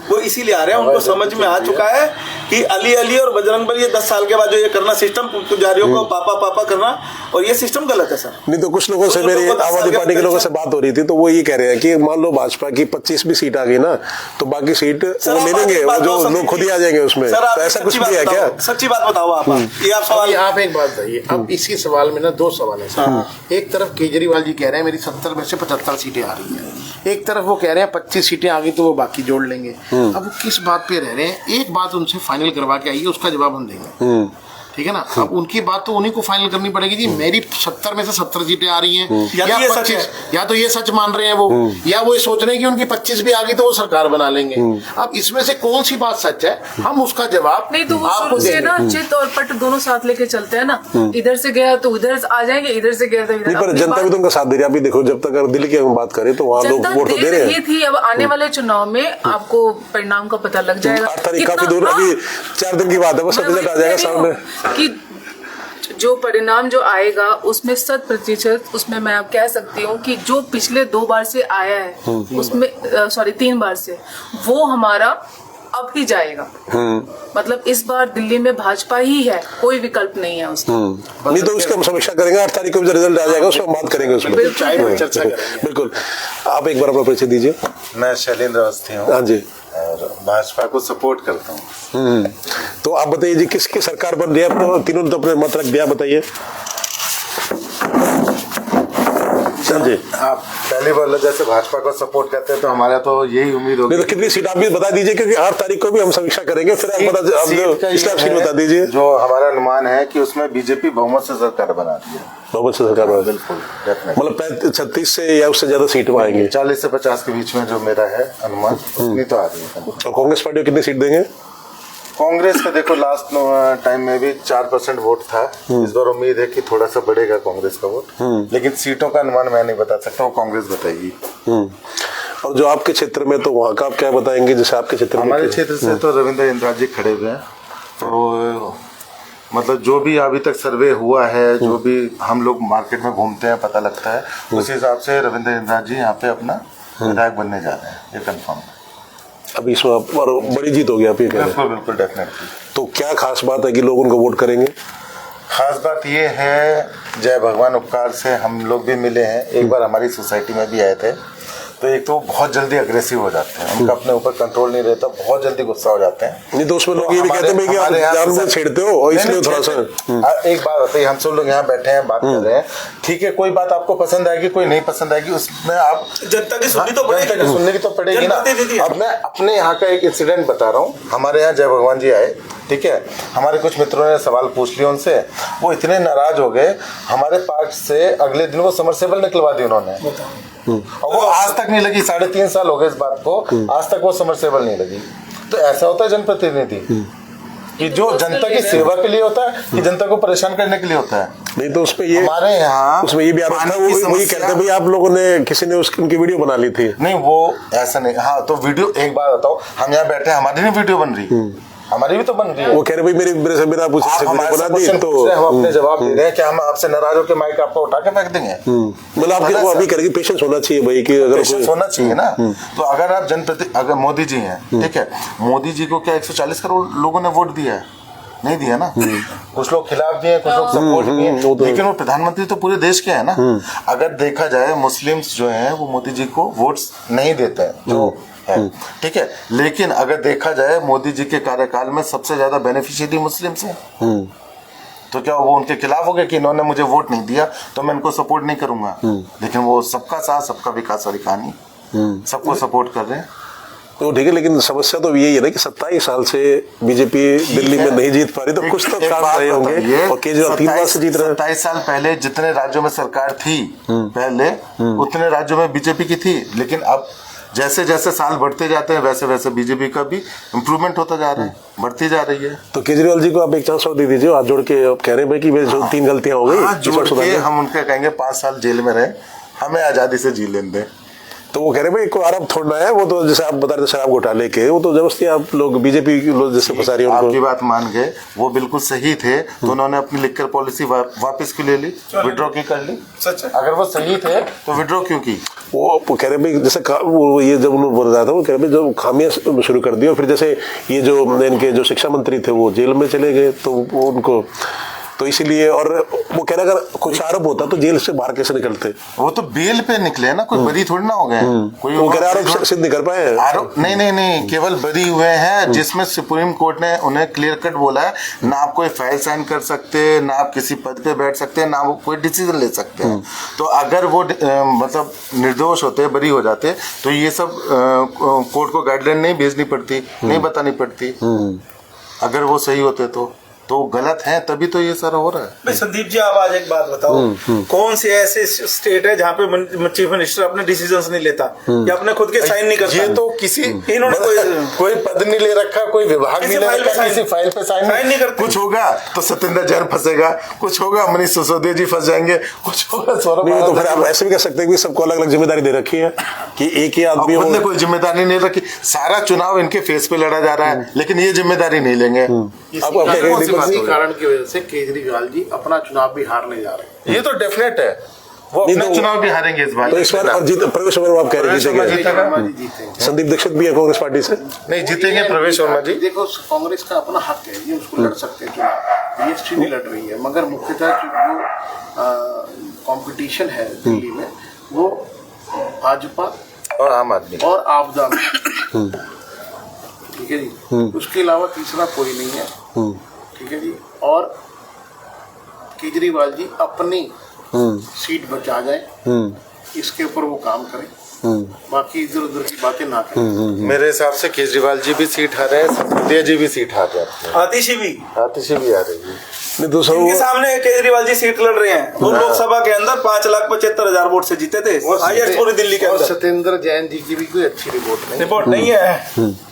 वो इसीलिए आ रहे हैं, उनको समझ में आ चुका है कि अली अली और बजरंग बली, ये 10 साल के बाद जो ये करना सिस्टम, पुजारियों को पापा पापा करना, और ये सिस्टम गलत है सर। नहीं तो कुछ लोगों से मेरी आम आदमी पार्टी के लोगों से बात हो रही थी, तो वो ये कह रहे हैं कि मान लो भाजपा की 25 भी सीट आ गई ना, तो बाकी सीट वो ले लेंगे, वो जो लोग खुद ही आ जाएंगे उसमें। तो ऐसा कुछ भी है क्या? सच्ची बात बताओ आप। ये आप सवाल, आप एक बात बताइए। अब इसी सवाल में ना 2 सवाल है सर। एक तरफ केजरीवाल जी कह रहे हैं मेरी 70 में से 75 सीटें आ रही हैं, एक तरफ वो कह रहे हैं 25 सीटें आ गई तो वो बाकी जोड़ लेंगे। अब वो किस बात पे रह रहे हैं? एक बात उनसे फाइनल करवा के आइए, उसका जवाब हम देंगे, ठीक है ना। अब उनकी बात तो उन्हीं को फाइनल करनी पड़ेगी जी, मेरी 70 में से 70 सीटें आ रही हैं या 25, या तो ये सच मान रहे हैं वो, या वो ये सोच रहे हैं कि उनकी 25 भी आ गई तो वो सरकार बना लेंगे। अब इसमें से कौन सी बात सच है, हम उसका जवाब नहीं तो वो शुरू से ना चित और पट दोनों साथ लेके चलते हैं ना, इधर से गया तो उधर आ जाएंगे, इधर से गया तो इधर। पर जनता भी तो उनका साथ दे रही है। अभी देखो, जब तक अगर दिल्ली की हम बात करें तो वहाँ लोग वोट तो दे रहे हैं थी। अब आने वाले चुनाव में आपको परिणाम का पता लग जाएगा। 8 तारीख काफी दूर, अभी 4 दिन की बात है, बस रिजल्ट आ जाएगा सामने कि जो परिणाम जो आएगा उसमें 100% उसमें मैं अब कह सकती हूँ कि जो पिछले 2 बार से आया है उसमें 3 बार से वो हमारा अब ही जाएगा। मतलब इस बार दिल्ली में भाजपा ही है, कोई विकल्प नहीं है उसका। नहीं तो उसकी हम समीक्षा करेंगे, 8 तारीख को जो रिजल्ट आ जाएगा उसमें बात करेंगे उसमें। बिल्कुल। आप एक बार अपना परिचय दीजिए। मैं शैलेंद्र अवस्थी हूँ। हाँ जी। और भाजपा को सपोर्ट करता हूँ। तो आप बताइए जी, किसकी सरकार बन रही है? आपको तीनों ने तो अपने मत रख दिया, बताइए। जी, आप पहली बार जैसे भाजपा को सपोर्ट करते हैं तो हमारा तो यही उम्मीद होगी। तो कितनी सीट आप भी बता दीजिए, क्योंकि 8 तारीख को भी हम समीक्षा करेंगे, फिर आप सीट बता दीजिए। जो हमारा अनुमान है कि उसमें बीजेपी बहुमत से सरकार बना रही है। बहुमत से सरकार बना, बिल्कुल, मतलब 36 से या उससे ज्यादा सीट आएंगे। 40 से 50 के बीच में जो मेरा है अनुमान, उतनी तो आ रही है। और कांग्रेस पार्टी को कितनी सीट देंगे? कांग्रेस का देखो लास्ट टाइम में भी 4% वोट था। इस बार उम्मीद है कि थोड़ा सा बढ़ेगा कांग्रेस का वोट, लेकिन सीटों का अनुमान मैं नहीं बता सकता, वो कांग्रेस बताएगी। और जो आपके क्षेत्र में, तो वहाँ का आप क्या बताएंगे? जैसे आपके क्षेत्र में, हमारे क्षेत्र से तो रविंद्र इंद्राज जी खड़े हुए हैं, तो मतलब जो भी अभी तक सर्वे हुआ है, जो भी हम लोग मार्केट में घूमते हैं पता लगता है, उस हिसाब से रविंद्र इंदिरा जी यहाँ पे अपना विधायक बनने जा रहे हैं, ये कंफर्म है। अभी इसमें और बड़ी जीत होगी आप ये कह रहे हैं। बिल्कुल बिल्कुल डेफिनेटली। तो क्या खास बात है कि लोग उनको वोट करेंगे? खास बात ये है, जय भगवान उपकार से हम लोग भी मिले हैं, एक बार हमारी सोसाइटी में भी आए थे। तो एक तो बहुत जल्दी अग्रेसिव हो जाते हैं, उनका अपने ऊपर कंट्रोल नहीं रहता, बहुत जल्दी गुस्सा हो जाते हैं। नहीं तो उसमें लोग ये भी कहते हैं कि आप जानबूझ छेड़ते हो और इसलिए थोड़ा सा एक बात होती है, हम सब लोग यहाँ बैठे हैं बात कर रहे हैं, ठीक है, कोई बात आपको पसंद आएगी, कोई नहीं पसंद आएगी, उसमें आप जनता की सुननी तो पड़ेगी, जनता की सुनने की तो पड़ेगी ना। अब मैं अपने यहाँ का एक इंसिडेंट बता रहा हूँ। हमारे यहाँ जय भगवान जी आए, ठीक है, हमारे कुछ मित्रों ने सवाल पूछ लिया उनसे, वो इतने नाराज हो गए, हमारे पार्क से अगले दिन वो समरसेबल निकलवा दी उन्होंने, और वो आज तक नहीं लगी। 3.5 साल हो गए इस बात को, आज तक वो समरसेबल नहीं लगी। तो ऐसा होता है जनप्रतिनिधि कि जो जनता की सेवा के लिए होता है कि जनता को परेशान करने के लिए होता है। नहीं तो उसमें ये हमारे यहाँ उसमें ये भी आरोप था, वो ये कहते हैं भाई आप लोगों ने किसी ने उनकी वीडियो बना ली थी। नहीं वो ऐसा नहीं, हाँ तो वीडियो, एक बात बताओ, हम यहाँ बैठे हैं, हमारी नहीं वीडियो बन रही, हमारी भी तो बन रही है। वो कह रहे भाई मेरे से मेरा पूछे से हमारे बना से दी क्वेश्चन तो पूछ रहे हैं, हम अपने जवाब दे रहे हैं, क्या हम आपसे नाराज होकर माइक आपको उठा के फेंक देंगे? मतलब आपके वो अभी करेंगे, पेशेंस होना चाहिए भाई कि अगर पेशेंस होना चाहिए ना। तो अगर आप अगर मोदी जी हैं, ठीक है, मोदी जी को क्या 140 करोड़ लोगों ने वोट दिया है? नहीं दिया ना। कुछ लोग खिलाफ दिए, कुछ लोग सपोर्ट दिए, लेकिन वो प्रधानमंत्री तो पूरे देश के हैं ना। अगर देखा जाए मुस्लिम्स जो हैं वो मोदी जी को वोट्स नहीं देते हैं, जो है, ठीक है, लेकिन अगर देखा जाए मोदी जी के कार्यकाल में सबसे ज्यादा बेनिफिशियरी मुस्लिम्स हैं। तो क्या वो उनके खिलाफ हो गए कि इन्होंने मुझे वोट नहीं दिया तो मैं इनको सपोर्ट नहीं करूंगा? लेकिन वो सबका साथ सबका विकास वाली कहानी, सबको सपोर्ट कर रहे हैं। तो ठीक है, लेकिन समस्या तो यही है ना कि 27 साल से बीजेपी दिल्ली में नहीं जीत पा रही, तो कुछ तो काम रहे होंगे, और केजरीवाल 3 बार से जीत रहे हैं। 27 साल पहले जितने राज्यों में सरकार थी पहले, उतने राज्यों में बीजेपी की थी, लेकिन अब जैसे जैसे साल बढ़ते जाते हैं वैसे वैसे बीजेपी का भी इम्प्रूवमेंट होता जा रहा है, बढ़ती जा रही है। तो केजरीवाल जी को आप एक चांस और दे दीजिए, हाथ जोड़ के आप कह रहे हैं कि जो 3 गलतियां हो गई, हाथ जोड़ के हम उनके कहेंगे 5 साल जेल में रहे, हमें आजादी से जी लेने दें। तो वो कह रहे भाई कोई आरोप थोड़ा है, वो तो जैसे आप बता रहे थे शराब घोटाले के, वो तो जबरदस्ती आप लोग बीजेपी लोग जैसे फंसा रही है उनको। आपकी बात मान गए, वो बिल्कुल सही थे, तो उन्होंने अपनी लिकर पॉलिसी वापस क्यों ले ली, विड्रॉ की कर ली? सच है। अगर वो सही थे तो विड्रॉ क्यों की? वो कह रहे भाई जैसे वो ये जब उन्होंने बोल रहा था, वो कह रहे भाई जो खामियां शुरू कर दी, और फिर जैसे ये जो इनके जो शिक्षा मंत्री थे वो जेल में चले गए, तो उनको तो इसीलिए, और वो कह रहे अगर कुछ आरोप होता तो जेल से बाहर कैसे निकलते? वो तो बेल पे निकले ना, कोई बरी थोड़ी ना हो गए। कोई वो कह रहे आरोप सिद्ध नहीं कर पाए। आरोप नहीं, केवल बरी हुए हैं, जिसमें सुप्रीम कोर्ट ने उन्हें क्लियर कट बोला है, ना आप कोई फाइल साइन कर सकते, ना आप किसी पद पे बैठ सकते, ना वो कोई डिसीजन ले सकते हैं। तो अगर वो मतलब निर्दोष होते, बरी हो जाते, तो ये सब कोर्ट को गाइडलाइन नहीं भेजनी पड़ती, नहीं बतानी पड़ती। अगर वो सही होते तो गलत है, तभी तो ये सारा हो रहा है। भाई संदीप जी, आप आज एक बात बताओ, कौन से ऐसे स्टेट है जहाँ पे चीफ मिनिस्टर अपने डिसीजंस नहीं लेता या अपने खुद के साइन नहीं करता? ये तो किसी इन्होंने कोई पद नहीं ले रखा, कोई विभाग नहीं ले रखा, किसी फाइल पे साइन नहीं करते। कुछ होगा तो सत्येंद्र जैन फंसेगा, कुछ होगा मनीष सिसोदिया जी फंस जाएंगे, कुछ होगा सौरभ। तो फिर आप ऐसे भी कह सकते हैं कि सबको अलग अलग जिम्मेदारी दे रखी है कि एक ही आदमी ने कोई जिम्मेदारी नहीं रखी। सारा चुनाव इनके फेस पे लड़ा जा रहा है, लेकिन ये जिम्मेदारी नहीं लेंगे। कारण की वजह से केजरीवाल जी अपना चुनाव भी हारने जा रहे हैं। ये तो डेफिनेट है, वो अपना चुनाव भी हारेंगे इस बार। तो इस बार प्रवेश वर्मा आप कह रहे हैं संदीप दीक्षित भी है कांग्रेस पार्टी से, नहीं जीतेंगे प्रवेश वर्मा जी। देखो कांग्रेस का अपना हक है, ये उसको लड़ सकते हैं चुनाव, बीएसपी भी लड़ रही है, मगर मुख्यतः जो कंपटीशन है दिल्ली में वो भाजपा और आम आदमी और आपदा में, ठीक है जी। उसके अलावा तीसरा कोई नहीं है, ठीक है जी। और केजरीवाल जी अपनी सीट बचा जाए, इसके ऊपर वो काम करें, बाकी इधर उधर की बातें ना करें। मेरे हिसाब से केजरीवाल जी भी सीट हारे हैं, सिसोदिया जी भी सीट हार रहे हैं, आतिशी भी आ रही है। इनके सामने केजरीवाल जी सीट लड़ रहे हैं, वो लोकसभा के अंदर 5,75,000 वोट से जीते थे, हाईएस्ट पूरी दिल्ली के अंदर। सत्येंद्र जैन जी की भी कोई अच्छी रिपोर्ट नहीं है।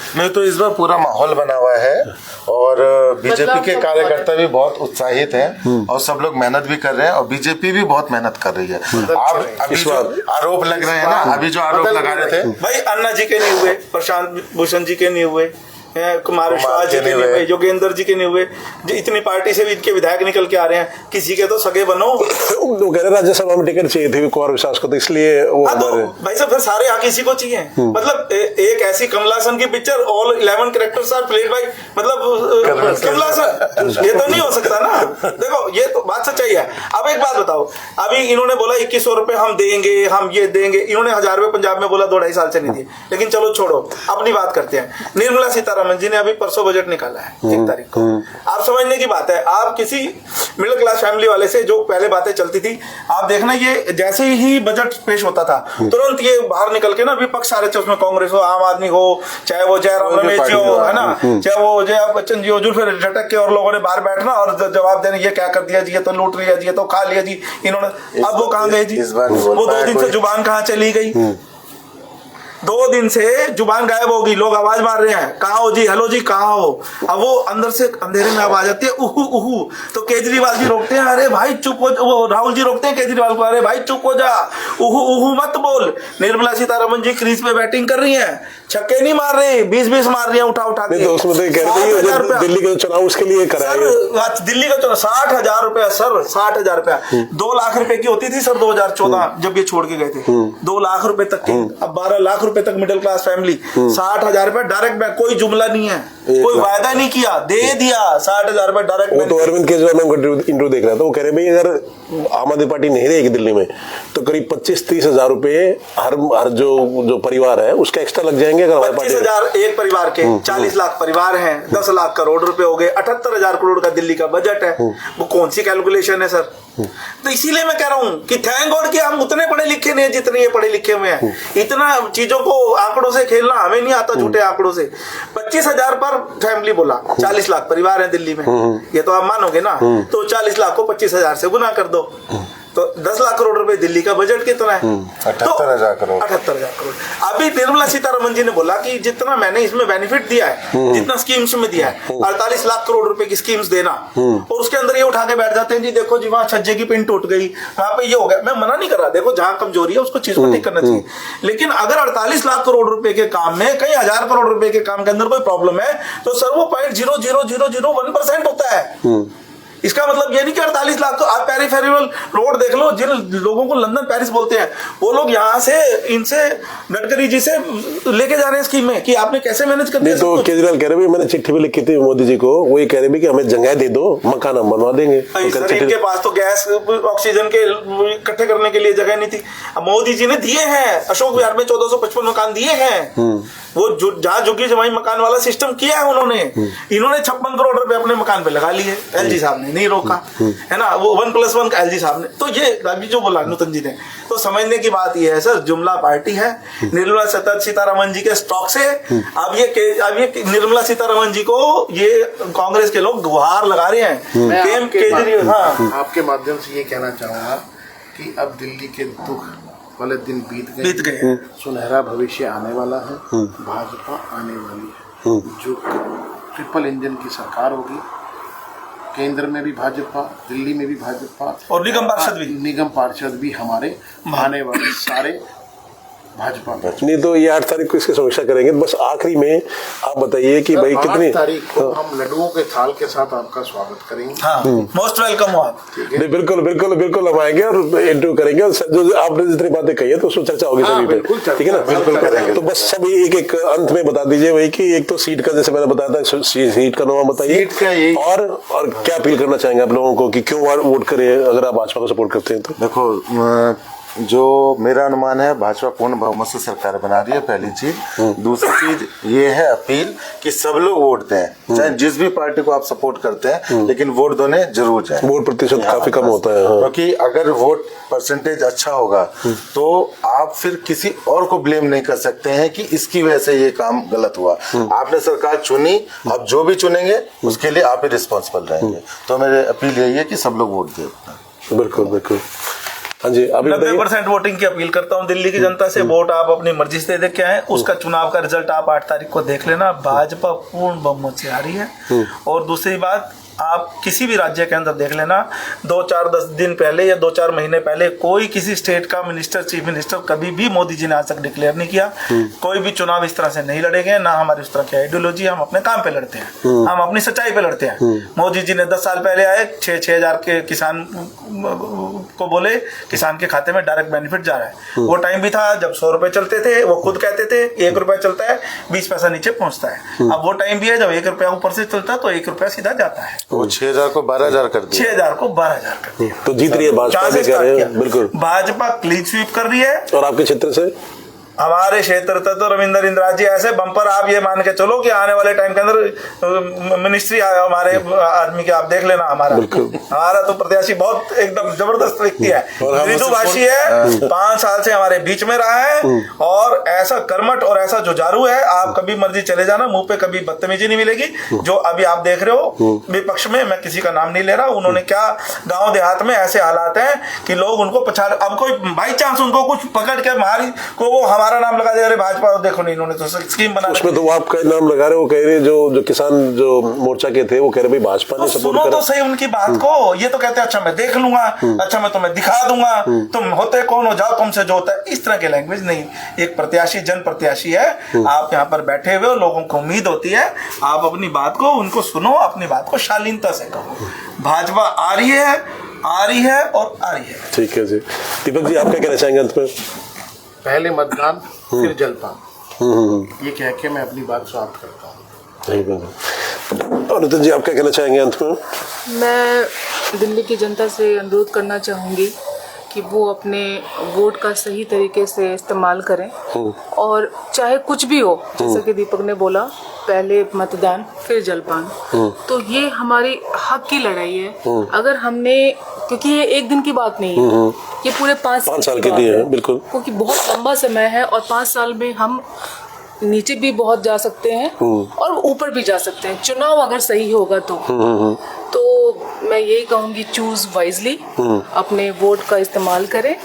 नहीं तो इस बार पूरा माहौल बना हुआ है, और बीजेपी के कार्यकर्ता भी बहुत उत्साहित हैं, और सब लोग मेहनत भी कर रहे हैं, और बीजेपी भी बहुत मेहनत कर रही है। आप अभी जो आरोप लग रहे हैं ना, अभी जो आरोप लगा रहे थे भाई, अन्ना जी के नहीं हुए, प्रशांत भूषण जी के नहीं हुए, कुमार शाह जी के नहीं हुए, योगेंद्र जी के नहीं हुए, जो इतनी पार्टी से भी इनके विधायक निकल के आ रहे हैं, किसी के तो सगे बनो। वो कह रहे राज्यसभा में टिकट चाहिए थी कुमार विश्वास को, तो इसलिए वो तो भाई साहब फिर सारे यहाँ किसी को चाहिए। मतलब एक ऐसी कमल हासन की picture, all 11 characters are played by मतलब कमल हासन, ये तो नहीं हो सकता ना। देखो ये तो बात सच्चाई है। अब एक बात बताओ, अभी इन्होंने बोला 2100 रुपए हम देंगे, हम ये देंगे, इन्होंने 1000 रुपए पंजाब में बोला 2-2.5 साल से नहीं दिए। लेकिन चलो छोड़ो, अपनी बात करते हैं। निर्मला सीतारमण जी ने अभी परसों बजट निकाला है 1 तारीख को। आप समझने की बात है, आप किसी मिडिल क्लास फैमिली वाले से जो पहले बातें चलती थी, आप देखना ये जैसे ही बजट पेश होता था तुरंत ये बाहर निकल के ना विपक्ष सारे, उसमें कांग्रेस हो, आम आदमी हो, चाहे वो जयराम रमेश जी हो, है ना, चाहे वो जय बच्चन जी हो, जो फिर झटक के और लोगों ने बाहर बैठना और जवाब देने, ये क्या कर दिया जी, ये तो लूट लिया जी, ये तो खा लिया जी इन्होंने। अब वो कहाँ गए जी? वो 2 दिन से जुबान कहाँ चली गई? 2 दिन से जुबान गायब होगी, लोग आवाज मार रहे हैं, कहाँ हो जी, हेलो जी कहाँ हो? अब वो अंदर से अंधेरे में आवाज आती है उहू उहू, तो केजरीवाल जी रोकते हैं, अरे भाई चुप हो, वो राहुल जी रोकते हैं केजरीवाल को, अरे भाई चुप हो जा, उहू उहू मत बोल। निर्मला सीतारमण जी क्रीज पे बैटिंग कर रही हैं, छक्के नहीं मार रही, 20-20 मार रही है उठा उठा के। तो उसमें तो कह रहे थे दिल्ली का चुनाव उसके लिए कराया, दिल्ली का चुनाव 60,000 रुपया सर, 60,000 रुपया। 2 लाख रुपए की होती थी सर 2014 जब ये छोड़ के गए थे, 2 लाख रुपए तक की। अब 12 लाख रुपए तक मिडिल क्लास फैमिली, 60,000 रुपए डायरेक्ट बैंक, कोई जुमला नहीं है, कोई वायदा नहीं किया, दे दिया 60,000 रुपए डायरेक्ट। वो तो अरविंद केजरीवाल में इंटरव्यू देख रहा था, वो कह रहे भाई अगर आम आदमी पार्टी नहीं रहेगी दिल्ली में तो करीब 25-30 हजार रुपए हर जो परिवार है उसका एक्स्ट्रा लग जाएंगे। अगर 25,000 एक परिवार के, 40 लाख परिवार हैं, 10 लाख करोड़ रुपए हो गए, 78,000 करोड़ का दिल्ली का बजट है। वो कौन सी कैलकुलेशन है सर? तो इसीलिए मैं कह रहा हूं कि थैंक गॉड कि हम उतने पढ़े लिखे नहीं है जितने ये पढ़े लिखे हुए हैं। इतना चीजों को आंकड़ों से खेलना हमें नहीं आता, झूठे आंकड़ों से। 25,000 पर फैमिली बोला, 40 लाख परिवार है दिल्ली में, ये तो आप मानोगे ना। तो 40 लाख को 25,000 से गुना कर दो तो 10 लाख करोड़ रुपए दिल्ली का बजट कितना है? 78,000 करोड़। 78,000 करोड़। अभी निर्मला सीतारमण जी ने बोला कि जितना मैंने इसमें बेनिफिट दिया है, जितना स्कीम्स में दिया है, 48 लाख करोड़ रुपए की स्कीम्स देना, और उसके अंदर ये उठा के बैठ जाते हैं जी देखो जी वहां छज्जे की पिन टूट गई, वहां पे ये हो गया। मैं मना नहीं कर रहा, देखो जहां कमजोरी है उसको चीज को ठीक करना चाहिए, लेकिन अगर 48 लाख करोड़ रुपए के काम में कई 1000 करोड़ रुपए के काम के अंदर कोई प्रॉब्लम है तो सर वो 0.00001% होता है। इसका मतलब ये नहीं कि 48 लाख। तो आप पेरिफेरल रोड देख लो, जिन लोगों को लंदन पेरिस बोलते हैं, वो लोग यहाँ से इनसे गडकरी जी से लेके जा रहे हैं स्कीम में कि आपने कैसे मैनेज कर दिया। तो केजरीवाल कह रहे हैं मैंने चिट्ठी भी लिखी थी मोदी जी को, वो ये कह रहे हैं कि हमें जगह दे दो, मकान हम बनवा देंगे। तो इनके पास तो गैस ऑक्सीजन के इकट्ठे करने के लिए जगह नहीं थी। अब मोदी जी ने दिए हैं, अशोक विहार में 1455 मकान दिए हैं, वो जहाँ झुग्गी जमाई मकान वाला सिस्टम किया है उन्होंने। इन्होंने 56 करोड़ रुपए अपने मकान पे लगा लिए, एलजी साहब ने नहीं रोका, है ना, वो 1+1 का एलजी साहब ने। तो ये अभी जो बोला नूतन जी ने, तो समझने की बात ये है सर, जुमला पार्टी है। निर्मला सीतारमण जी के स्टॉक से अब ये निर्मला सीतारमण जी को ये कांग्रेस के लोग गुहार लगा रहे हैं। केजरीवाल, हाँ, आपके माध्यम से ये कहना चाहूंगा कि अब दिल्ली के दुख वाले दिन बीत गए, सुनहरा भविष्य आने वाला है, भाजपा आने वाली है, जो ट्रिपल इंजन की सरकार होगी, केंद्र में भी भाजपा, दिल्ली में भी भाजपा, और निगम पार्षद भी हमारे आने वाले सारे भाजपा। नहीं तो ये 8 तारीख को इसकी समीक्षा करेंगे। बस आखिरी में आप बताइए कि भाई कितनी 8 तारीख को हम लड्डुओं के थाल के साथ आपका स्वागत करेंगे। हाँ, मोस्ट वेलकम हो आप। नहीं बिल्कुल बिल्कुल बिल्कुल हम आएंगे और इंटरव्यू करेंगे, और जो आपने जितनी बातें कही है तो उसमें चर्चा होगी सभी पे, ठीक है ना? बिल्कुल करेंगे। तो बस सब एक अंत में बता दीजिए वही कि एक तो सीट का, जैसे मैंने बताया था, सीट का नाम बताइए, और क्या अपील करना चाहेंगे आप लोगों को कि क्यों वोट करें अगर आप भाजपा को सपोर्ट करते हैं तो? देखो, जो मेरा अनुमान है, भाजपा पूर्ण बहुमत से सरकार बना रही है, पहली चीज। दूसरी चीज ये है अपील कि सब लोग वोट दें, चाहे जिस भी पार्टी को आप सपोर्ट करते हैं, लेकिन वोट देने जरूर जाए। वोट प्रतिशत काफी कम होता है, क्योंकि अगर वोट परसेंटेज अच्छा होगा तो आप फिर किसी और को ब्लेम नहीं कर सकते हैं कि इसकी वजह से ये काम गलत हुआ। आपने सरकार चुनी, अब जो भी चुनेंगे उसके लिए आप ही रिस्पॉन्सिबल रहेंगे। तो मेरी अपील यही है कि सब लोग वोट दें। बिल्कुल बिल्कुल। हाँ जी, अभी 90% वोटिंग की अपील करता हूँ दिल्ली की जनता से। वोट आप अपनी मर्जी से दे के आए, उसका चुनाव का रिजल्ट आप 8 तारीख को देख लेना। भाजपा पूर्ण बहुमत से आ रही है। और दूसरी बात, आप किसी भी राज्य के अंदर देख लेना, 2-4-10 दिन पहले या 2-4 महीने पहले कोई किसी स्टेट का मिनिस्टर, चीफ मिनिस्टर कभी भी मोदी जी ने आज तक डिक्लेयर नहीं किया। कोई भी चुनाव इस तरह से नहीं लड़ेंगे, ना हमारी उस तरह की आइडियोलॉजी। हम अपने काम पे लड़ते हैं, हम अपनी सच्चाई पे लड़ते हैं। मोदी जी ने 10 साल पहले आए, 6,000 के किसान को बोले किसान के खाते में डायरेक्ट बेनिफिट जा रहा है। वो टाइम भी था जब 100 रुपए चलते थे, वो खुद कहते थे 1 रुपया चलता है 20 पैसा नीचे पहुंचता है। अब वो टाइम भी है जब 1 रुपया ऊपर से चलता है तो 1 रुपया सीधा जाता है। वो 6,000 को 12,000 कर दिया, 6,000 को 12,000 कर दिया। तो जीत रही है भाजपा, कहाँ से भी कह रहे start हैं, किया? बिल्कुल। भाजपा क्लीन स्वीप कर रही है। और आपके क्षेत्र से हमारे क्षेत्र तक तो रविंद्र इंद्राज जी ऐसे बम्पर, आप ये मान के चलो कि आने वाले टाइम के अंदर मिनिस्ट्री हमारे आदमी के आप देख लेना। हमारा तो प्रत्याशी बहुत एकदम जबरदस्त व्यक्ति है, मृदुभाषी है, 5 साल से हमारे बीच में रहा है और ऐसा कर्मठ और ऐसा जुझारू है। आप कभी मर्जी चले जाना, मुंह पे कभी बदतमीजी नहीं मिलेगी। जो अभी आप देख रहे हो विपक्ष में, मैं किसी का नाम नहीं ले रहा, उन्होंने क्या गाँव देहात में ऐसे हालात हैं कि लोग उनको पछाड़, अब कोई बाई चांस उनको कुछ पकड़ के मारी को वो हमारा नाम लगा दे, अरे भाजपा देखो नहीं, इन्होंने तो स्कीम बना, उसमें तो आपका नाम लगा रहे, वो कह रहे जो किसान जो मोर्चा के थे वो कह रहे भाई भाजपा ने सपोर्ट करा। तो सही उनकी बात को, ये तो कहते हैं अच्छा मैं देख लूंगा, अच्छा मैं तुम्हें दिखा दूंगा, तुम होते कौन हो, जाओ तुमसे जो होता है। इस तरह के लैंग्वेज नहीं। एक प्रत्याशी जन प्रत्याशी है, आप यहाँ पर बैठे हुए हो, लोगों को उम्मीद होती है आप अपनी बात को उनको सुनो, अपनी बात को शालीनता से कहो। भाजपा आ रही है और आ रही है। ठीक है जी। दीपक जी, आप क्या कहना चाहेंगे अंत में? पहले मतदान फिर जलपान, ये कह के मैं अपनी बात समाप्त करता हूँ। और नितिन जी, आप क्या कहना चाहेंगे अंत में? मैं दिल्ली की जनता से अनुरोध करना चाहूँगी कि वो अपने वोट का सही तरीके से इस्तेमाल करें और चाहे कुछ भी हो, जैसा कि दीपक ने बोला, पहले मतदान फिर जलपान, तो ये हमारी हक की लड़ाई है। अगर हमने, क्योंकि ये एक दिन की बात नहीं है, ये पूरे 5 साल के लिए है, बिल्कुल, क्योंकि बहुत लंबा समय है और 5 साल में हम नीचे भी बहुत जा सकते हैं और ऊपर भी जा सकते हैं। चुनाव अगर सही होगा तो मैं यही कहूँगी, चूज वाइजली, अपने वोट का इस्तेमाल करें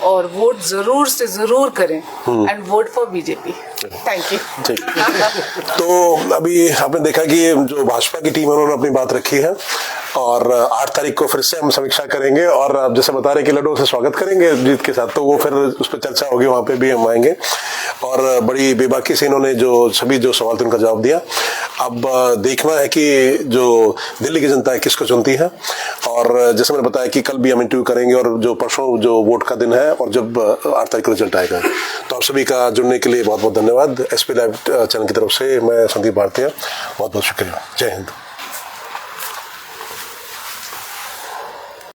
और वोट जरूर से जरूर करें and vote for BJP. Thank you. ठीक। तो अभी आपने देखा कि जो भाजपा की टीम है उन्होंने अपनी बात रखी है और 8 तारीख को फिर से हम समीक्षा करेंगे और आप जैसे बता रहे कि लड्डू से स्वागत करेंगे जीत के साथ, तो वो फिर उस पर चर्चा होगी, वहाँ पे भी हम आएंगे और बड़ी बेबाकी से इन्होंने जो सभी जो सवाल थे उनका जवाब दिया। अब देखना है कि जो दिल्ली की जनता है किसको चुनती है और जैसे मैंने बताया कि कल भी हम इंटरव्यू करेंगे और जो परसों जो वोट का दिन है और जब 8 तारीख को रिजल्ट आएगा। तो आप सभी का जुड़ने के लिए बहुत बहुत धन्यवाद। SP लाइव चैनल की तरफ से मैं संदीप भारतीय, बहुत बहुत शुक्रिया। जय हिंद।